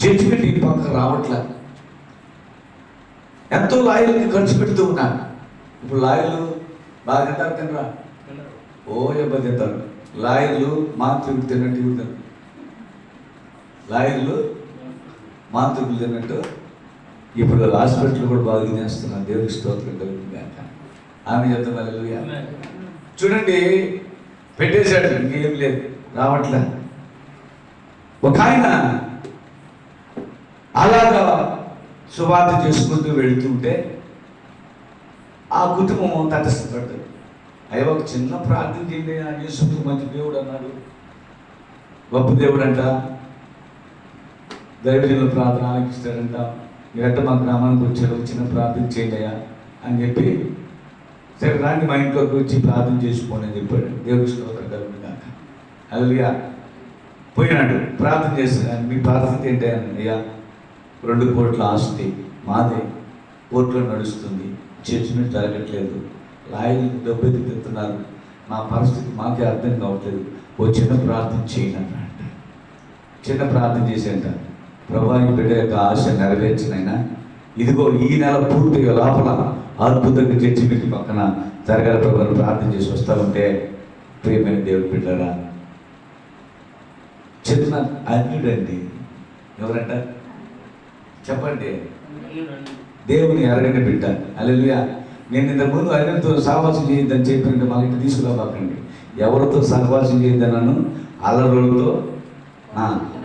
జడ్జిమెంట్ ఈ పక్క రావట్లే. ఎంతో లాయర్లకి ఖర్చు పెడుతూ ఉన్నాను. ఇప్పుడు లాయర్లు బాగా తింటారు తినరా? తింటారు. లాయర్లు మాంత్రికులు తిన్నట్టు తింటారు. లాయర్లు మాంత్రికులు తిన్నట్టు ఇప్పుడు హాస్పిటల్ కూడా బాగా తినేస్తున్నాను. దేవుడికి స్తోత్రం కలుగుతుంది కాక. ఆమె చెప్తాం. హల్లెలూయా. చూడండి, పెట్టేశాడు, ఇంకేం లేదు, రావట్లే. ఒక ఆయన అలాగా సువార్త చేసుకుంటూ వెళుతుంటే ఆ కుటుంబం తటస్థపడ్డది. అయ్యో ఒక చిన్న ప్రార్థన చేయండి, ఆ యేసు మంచి దేవుడు అన్నాడు, గొప్ప దేవుడు అంట, దైవజనుల ప్రార్థన ఆలకిస్తాడంట, ఎట్ట మా గ్రామానికి వచ్చారు, చిన్న ప్రార్థన చేయండి అయ్యా అని చెప్పి, సరే రాండి మా ఇంట్లోకి వచ్చి ప్రార్థన చేసుకోండి అని చెప్పాడు. దేవుడి స్తోత్రం కలుగును గాక. హల్లెలూయా. పోయినాడు, ప్రార్థన చేస్తున్నాను. మీ ప్రార్థన ఏంటి అయ్యా? 2 కోట్ల ఆస్తి మాదే, కోర్టులో నడుస్తుంది, జడ్జిమెంట్ జరగట్లేదు, లాయర్లు డబ్బు ఎత్తుతున్నారు, మా పరిస్థితి మాకే అర్థం కావట్లేదు, ఓ చిన్న ప్రార్థన చేయండి అన్నట్ట. చిన్న ప్రార్థన చేసేంట, ప్రభా ఈ బిడ్డ యొక్క ఆశ నెరవేర్చినైనా ఇదిగో ఈ నెల పూర్తిగా లోపల అద్భుతంగా జడ్జిమెంట్ పక్కన జరగాల ప్రభావం ప్రార్థన చేసి వస్తూ ఉంటే, ప్రియమైన దేవుడి బిడ్డరా, చిన్న అన్యుడండి. ఎవరంట చెప్పండి? దేవుని ఎరగని బిడ్డ. హల్లెలూయా. నేను ఇంతకుముందు అన్యులతో సహవాసం చేయొద్దని చెప్పినట్టు మళ్ళీ ఇంటి తీసుకురాబాకండి. ఎవరితో సహవాసం చేయొద్దన్నాను? అల్లరులతో,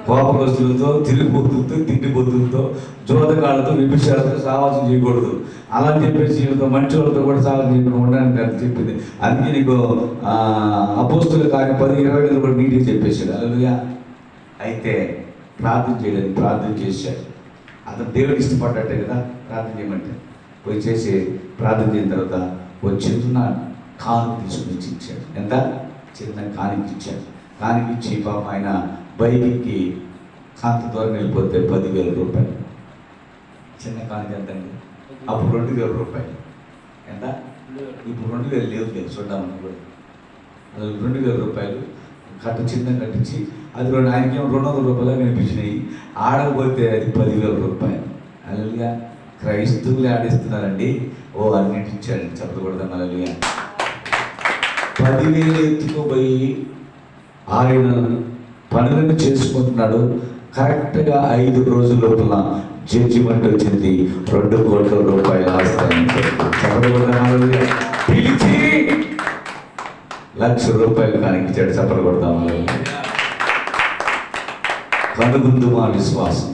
కోపగ్రస్తులతో, తిరిగిపోతులతో, తిండిపోతులతో, జోదగాళ్ళతో, విభిషాలతో సహవాసం చేయకూడదు. అలా చెప్పేసి మంచి వాళ్ళతో కూడా సహవాసం చేయకుండా ఉండడానికి అది చెప్పింది. అందుకే నీకు అపోస్తుల కార్యం 10-20 కూడా నీట్గా చెప్పేశాడు. హల్లెలూయా. అయితే ప్రార్థన చేయడానికి ప్రార్థన చేశాడు. అతను దేవుడికి ఇష్టపడ్డట్టే కదా ప్రార్థన చేయమంటే. పోయి చేసి ప్రార్థన చేసిన తర్వాత ఓ చిన్న కానుక తీసుకుని ఇచ్చాడు. ఎంత? చిన్న కానుక ఇచ్చాడు. కానుక ఇచ్చి పాప ఆయన బైక్కి కాంత దూరం వెళ్ళిపోతే 10,000 రూపాయలు. చిన్న కానుక ఎంత అండి? అప్పుడు 2,000 రూపాయలు. ఎంత? ఇప్పుడు 2,000 లేవు చూద్దామని కూడా. అది 2,000 రూపాయలు చిన్న కట్టించి అది ఆయనకేమో 200 రూపాయలు కనిపించినాయి. ఆడకపోతే అది 10,000 రూపాయలు. హల్లెలూయా. క్రైస్తవులు ఆడిస్తున్నారండి. ఓ అన్నిటి ఇచ్చాడు, చెప్పకూడదు. హల్లెలూయా. 10,000 ఎత్తుకోబోయి ఆయన పనులను చేసుకుంటున్నాడు. కరెక్ట్గా 5 రోజుల లోపల జడ్జిమెంట్ వచ్చింది. 2 కోట్ల రూపాయలు ఆస్తాను చెప్పకూడదు. పిలిచి 1,00,000 రూపాయలు కానిచ్చాడు. చెప్పకూడదాం. కనుగొందు మా విశ్వాసం,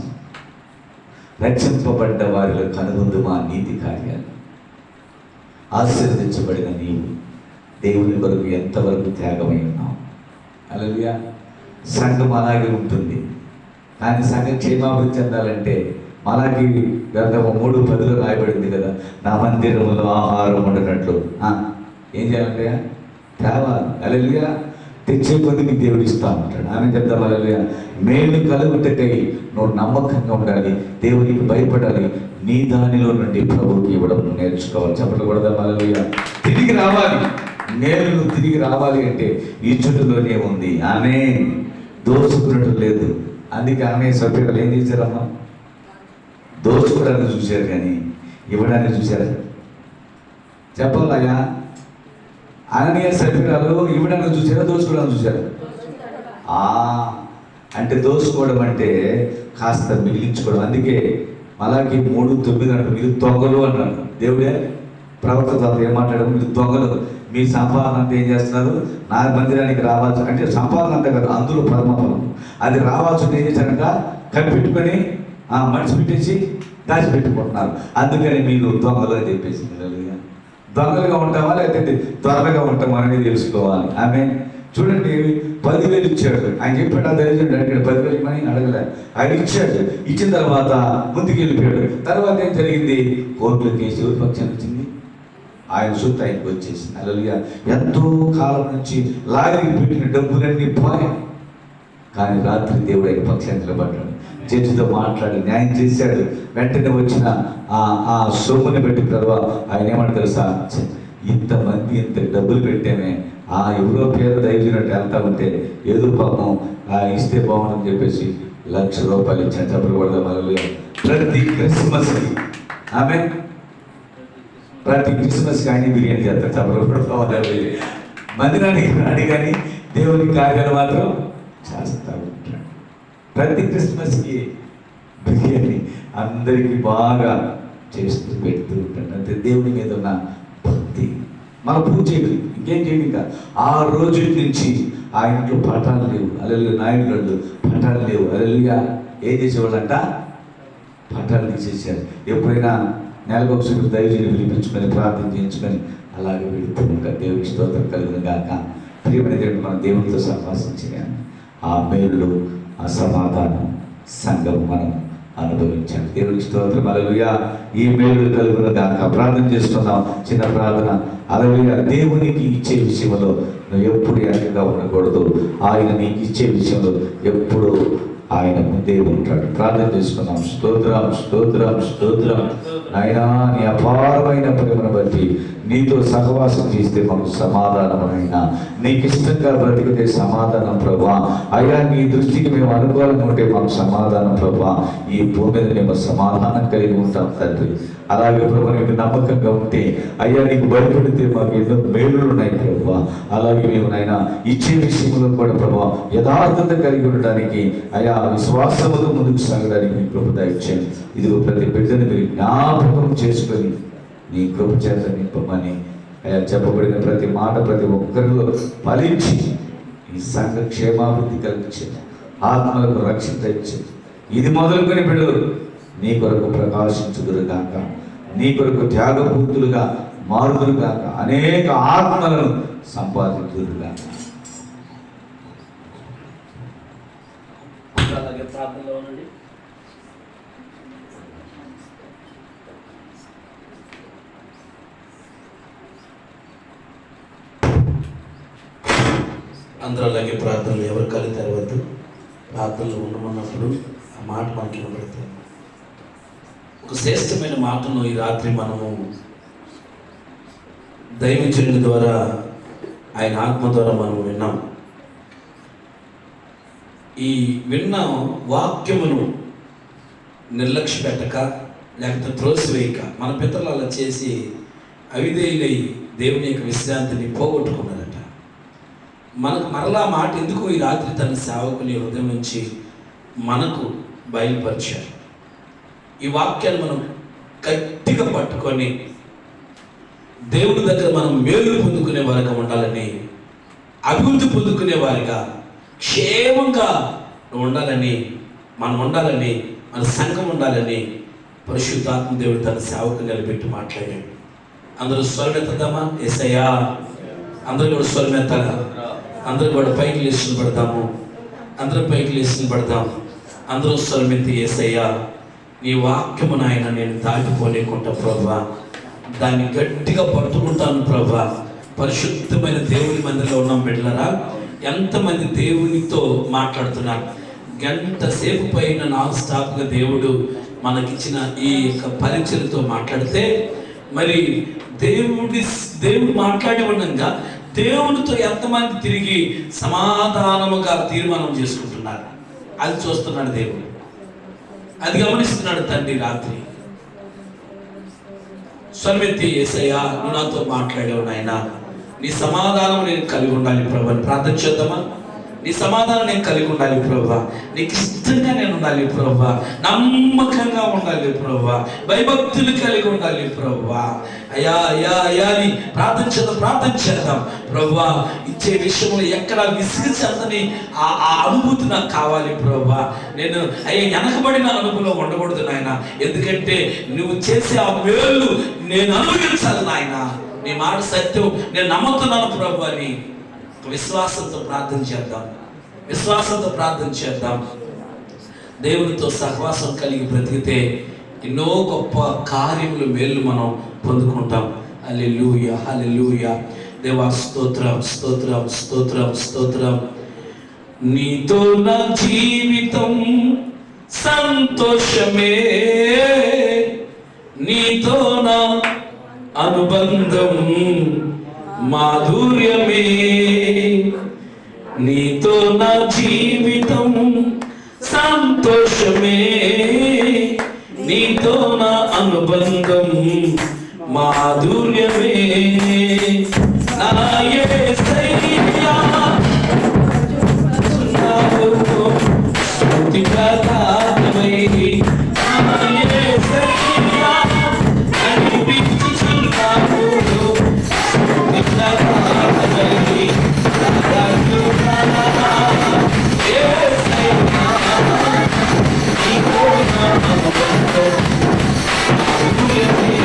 రక్షింపబడ్డ వారిలో కనుగొందు మా నీతి కార్యాలు. ఆశీర్వదించబడిన నీవు దేవుని కొరకు ఎంతవరకు త్యాగమై ఉన్నావు. హల్లెలూయా. సంఘం అలాగే ఉంటుంది. కానీ సంఘం క్షేమాభివృద్ధి చెందాలంటే మలాకి గ్రంథము 3:10 రాయబడింది కదా, నా మందిరంలో ఆహారం వండినట్లు ఏం చేయాలంటే తేవాలి. హల్లెలూయా. తెచ్చే కొద్దికి దేవుడు ఇస్తా ఉంటాడు. ఆమె చెప్తాం. హల్లెలూయా. మేలు కలుగుటకై నువ్వు నమ్మకంగా ఉండాలి, దేవునికి భయపడాలి, నీ దానిలో నుండి ప్రభువుకి ఇవ్వడం నేర్చుకోవాలి. చెప్పకూడదా? హల్లెలూయా. తిరిగి రావాలి. మేలు తిరిగి రావాలి అంటే ఇచ్చుటలోనే ఉంది. ఆమె దోచుకున్నట్టు లేదు. అందుకే ఆమె సభ్యులు ఏం చేశారమ్మా? దోచుకోవడానికి చూశారు కానీ ఇవ్వడానికి చూశారు. చెప్పాలయ్యా. అననీయ సభ్యురాలు ఇవ్వడానికి చూసారా, దోచుకోవడానికి చూశారు? అంటే దోచుకోవడం అంటే కాస్త మిగిలించుకోవడం. అందుకే మలాకి 3:9 అంటారు, మీరు దొంగలు అన్నాడు. దేవుడే ప్రవక్తతో ఏం మాట్లాడారు? మీరు దొంగలు, మీ సంపాదన అంతా ఏం చేస్తున్నారు? నా మందిరానికి రావాల్సి, అంటే సంపాదన అంతా కదా, అందులో పరమఫలం. అది రావాల్సి ఏం చేశారంట? కప్పెట్టుకొని మనిషి పెట్టేసి దాచిపెట్టుకుంటున్నారు. అందుకని మీరు దొంగలు అని చెప్పేసి. దొంగలుగా ఉంటామా లేకపోతే త్వరగా ఉంటామా అనేది తెలుసుకోవాలి. ఆమె చూడండి, 10,000 ఇచ్చాడు. ఆయన చెప్పాడు, ఆ దరిద్రుడు అడిగాడు 10,000 ఇవ్వమని, అడగలేదు. ఆయన ఇచ్చాడు. ఇచ్చిన తర్వాత ముందుకు వెళ్ళిపోయాడు. తర్వాత ఏం జరిగింది? కోర్టులో కేసు ఎవరి పక్షాన్ని వచ్చింది? ఆయన సొత్తు ఆయనకు వచ్చేసింది. హల్లెలూయా. ఎంతో కాలం నుంచి లాగరికి పెట్టిన డబ్బులన్నీ పోయాయి. కానీ రాత్రి దేవుడు ఆయన పక్షాన్ని నిలబడ్డాడు. జడ్జితో మాట్లాడి న్యాయం చేశాడు. వెంటనే వచ్చిన ఆ సొమ్ముని పెట్టిన తర్వాత ఆయన ఏమంటారు తెలుసా? ఇంతమంది ఇంత డబ్బులు పెట్టామే, ఎవరో పేద దైవజనుడు వెళ్తా ఉంటే ఏదో పాపం ఇస్తే బాగుందని చెప్పేసి 1,00,000 రూపాయలు ఇచ్చాను. చెప్పకూడదు. హల్లెలూయా. ప్రతి క్రిస్మస్కి ఆమె ప్రతి క్రిస్మస్కి ఆయన బిర్యానీ చేస్తారు. చెప్పకూడదు. మందిరానికి రాని కానీ దేవుని కార్యాలు మాత్రం చేస్తా ఉంటాడు. ప్రతి క్రిస్మస్కి బిర్యానీ అందరికీ బాగా చేస్తూ పెడుతూ ఉంటాడు. అంటే దేవుని మీద ఉన్న భక్తి. మన పూజ చేయడం ఇంకేం చేయడం ఇంకా. ఆ రోజు నుంచి ఆ ఇంట్లో పటాలు లేవు. హల్లెలూయా. నాయకులు పటాలు లేవు. హల్లెలూయా. ఏం చేసేవాళ్ళంట? పటాలు తీసేసారు. ఎప్పుడైనా నెలకు ఒకసారి దైవజీని పిలిపించుకొని ప్రార్థన చేయించుకొని అలాగే వెళుతూ ఉంటారు. దేవునికి స్తోత్రం కలుగును గాక. ప్రియమైన దేవుడు, మన దేవునితో సహవాసం చేయాలి. ఆ మేలు, ఆ సమాధానం, సంఘం మనం అనుభవించాలి. దేవునికి స్తోత్రం. హల్లెలూయా. ఈ మేలు కలుగును గాక. ప్రార్థన చేస్తున్నాం, చిన్న ప్రార్థన. హల్లెలూయా. దేవునికి ఇచ్చే విషయంలో నువ్వు ఎప్పుడు ఏకంగా ఉండకూడదు. ఆయన నీకు ఇచ్చే విషయంలో ఎప్పుడు ఆయన ముందే ఉంటాడు. ప్రార్థన చేసుకున్నాం. స్తోత్రం, స్తోత్రం, స్తోత్రం. నాయనా, నీ అపారమైన ప్రేమను బట్టి నీతో సహవాసం చేస్తే మాకు సమాధానమైనా, నీకు ఇష్టంగా బ్రతికితే సమాధానం ప్రభా. అయ్యా, నీ దృష్టికి మేము అనుకూలంగా ఉంటే మాకు సమాధానం ప్రభా. ఈ భూమి మీద మేము సమాధానం కలిగి ఉంటాం తండ్రి. అలాగే ప్రభా, నీకు నమ్మకంగా ఉంటే, అయ్యా నీకు భయపడితే మాకు ఎన్నో మేలులు ఉన్నాయి ప్రభా. అలాగే మేము నాయన ఇచ్చే విషయంలో కూడా ప్రభా యథార్థత కలిగి ఉండడానికి, అయ్యా విశ్వాసముతో ముందుకు సాగడానికి మీ కృప దయచేయండి. ఇదిగో ప్రతి బిడ్డని మీరు జ్ఞాపకం చేసుకొని నీ కృప చేత నింపమని అయ్యా చెప్పబడిన ప్రతి మాట ప్రతి ఒక్కరిలో ఫలించి ఈ సంఘ క్షేమాభివృద్ధి కలిగించింది, ఆత్మలకు రక్షణ ఇచ్చింది. ఇది మొదలుకొని బిడ్డలు నీ కొరకు ప్రకాశించుదురుగాక, నీ కొరకు త్యాగపూర్తులుగా మారుదురుగాక, అనేక ఆత్మలను సంపాదించుదురుగాక. అలాగే ప్రార్థనలో ఉండండి. అందరూ అలాగే ప్రార్థనలు ఎవరు కలి తెరవద్దు. ప్రార్థనలు ఉండమన్నప్పుడు ఆ మాట మనకి వినబడుతుంది. ఒక శ్రేష్టమైన మాటను ఈ రాత్రి మనము దైవజనుడి ద్వారా, ఆయన ఆత్మ ద్వారా మనం విన్నాం. ఈ విన్న వాక్యమును నిర్లక్ష్య పెట్టక, లేకపోతే త్రోసివేయక, మన పితరులు అలా చేసి అవిధేయులై దేవుని యొక్క విశ్రాంతిని పోగొట్టుకున్నారట. మనకు మరలా మాట ఎందుకు ఈ రాత్రి తన సేవకుని హృదయం నుంచి మనకు బయలుపరిచారు. ఈ వాక్యాన్ని మనం గట్టిగా పట్టుకొని దేవుడి దగ్గర మనం మేలు పొందుకునే వారిగా ఉండాలని, అభివృద్ధి పొందుకునే వారిగా, క్షేమంగా ఉండాలని, మనం ఉండాలని, మన సంఘం ఉండాలని పరిశుద్ధాత్మ దేవుడు తన సేవకు నిలబెట్టి మాట్లాడాడు. అందరూ స్వరమెత్తదామా? యేసయ్యా. అందరూ కూడా స్వరమెత్తాలా? అందరూ కూడా పైకి లేచి పడదాము. అందరూ పైకి లేచి పడదాం. అందరూ స్వరమెత్తి, యేసయ్యా నీ వాక్యము నాయన నేను దాటిపోలేకుండా ప్రభా, దాన్ని గట్టిగా పట్టుకుంటాను ప్రభా. పరిశుద్ధమైన దేవుని మందిలో ఉన్నాం బిడ్డలారా. ఎంతమంది దేవునితో మాట్లాడుతున్నారు? గంట సేపు పైన నాన్ స్టాప్గా దేవుడు మనకిచ్చిన ఈ యొక్క పరిచయలతో మాట్లాడితే, మరి దేవుడు మాట్లాడి ఉండగా దేవునితో ఎంతమంది తిరిగి సమాధానముగా తీర్మానం చేసుకుంటున్నారు? అది చూస్తున్నాడు దేవుడు, అది గమనిస్తున్నాడు తండ్రి. రాత్రి స్వరమెత్తి, యేసయ్యా నువ్వు నాతో మాట్లాడావు నాయనా, నీ సమాధానం నేను కలిగి ఉండాలి ప్రభా. ప్రార్థన చేద్దామా? నీ సమాధానం నేను కలిగి ఉండాలి ప్రభా. నీకు ఇష్టంగా నేను ఉండాలి ప్రభా. నమ్మకంగా ఉండాలి ప్రభా. భయభక్తులు కలిగి ఉండాలి ప్రభా. అయ్యా అయ్యా అయ్యా అని ప్రార్థన చేద్దాం ప్రభా. ఇచ్చే విషయంలో ఎక్కడ విసిగి చెందని ఆ అనుభూతి నాకు కావాలి ప్రభా. నేను అయ్యా వెనకబడిన అనుభవంలో ఉండకూడదు నాయన. ఎందుకంటే నువ్వు చేసే ఆ మేలు నేను అనుభవించాలి నాయన. నీ మాట సత్యం, నేను నమ్ముతున్నాను ప్రభు అని విశ్వాసంతో ప్రార్థన చేద్దాం. విశ్వాసంతో ప్రార్థన చేద్దాం. దేవునితో సహవాసం కలిగి బ్రతికితే ఎన్నో గొప్ప కార్యములు, మేలు మనం పొందుకుంటాం. హల్లెలూయా, హల్లెలూయా. దేవా స్తోత్రం, స్తోత్రం, స్తోత్రం, స్తోత్రం. నీతో నా జీవితం సంతోషమే, నీతో నా అనుబంధం మాధుర్యమే, నీతో నా జీవితం సంతోషమే, నీతో నా అనుబంధం మాధుర్యమే. నా యేసయ్యా స్తుతి ప్రదాతమై, నా యేసయ్యా నడిపించుచున్నావు. Yeah.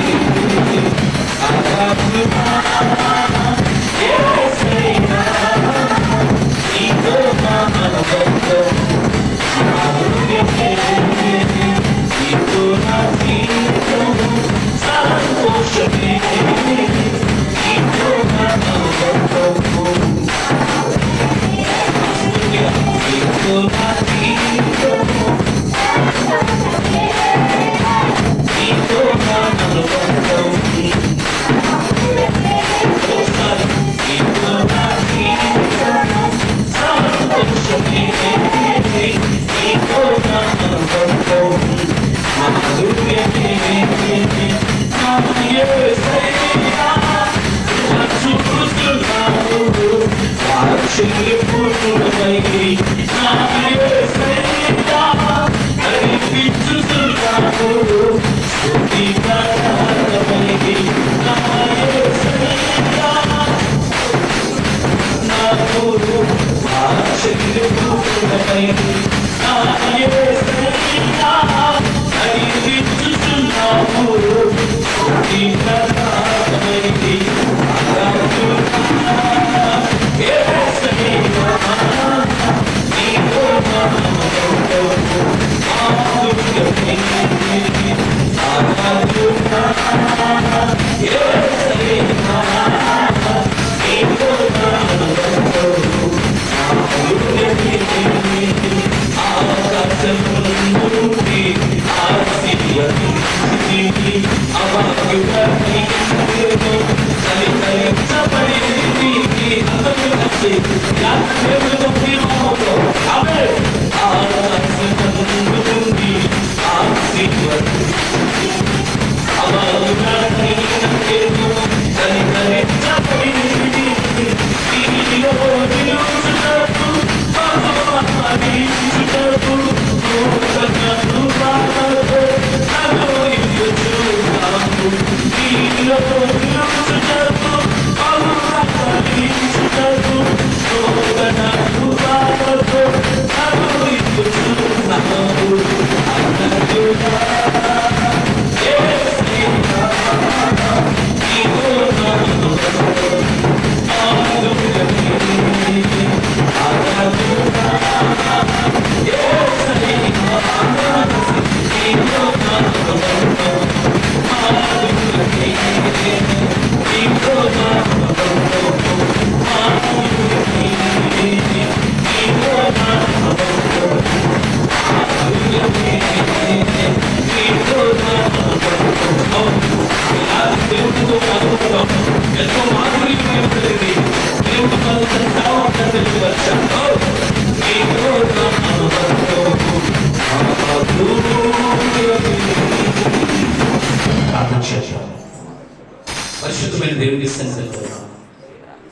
పరిశుద్ధమైన దేవుని సన్నిధిలో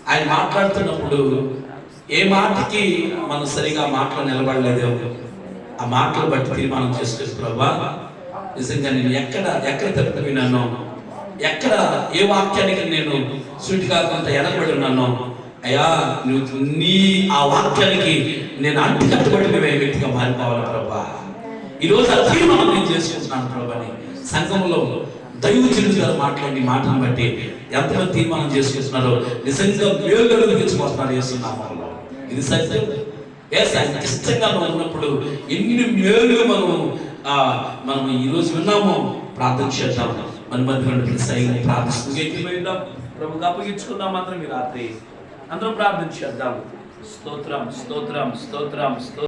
ఆయన మాట్లాడుతున్నప్పుడు ఏ మాటకి మనం సరిగా మాటలు నిలబడలేదో ఆ మాటలు బట్టి తీర్మానం చేసుకుని ప్రభా నిజంగా నేను ఎక్కడ తప్పిపోయినానో, ఎక్కడ ఏ వాక్యానికి నేను సూటిగా కొంత ఎనబడి ఉన్నానో అయ్యా నీ ఆ వాక్యానికి నేను అంటుకట్టుబడిన వ్యక్తిగా మారిపోవాలి ప్రభా. ఈరోజు ఆ తీర్మానం నేను చేసుకుంటున్నాను ప్రభాని. సంఘంలో దైవజనులు గారు మాట్లాడి మాటను బట్టి ఎంతమంది తీర్మానం చేసుకుంటున్నారో నిజంగా మేలులు తెచ్చుకొస్తున్నారు చేస్తున్నాము. ఇది సత్యం. ఇష్టంగా మనం ఉన్నప్పుడు ఎన్ని మేలు మనం ఈరోజు విన్నామో ప్రార్థన చేద్దాం. మన మధ్య సైని ప్రార్థిస్తూ ఎక్కిపోయిందాం. ప్రభుకి అప్పగించుకుందాం. మాత్రం ఈ రాత్రి అందరం ప్రార్థన చేద్దాం. స్తోత్రం స్తోత్రం స్తోత్రం స్తోత్రం.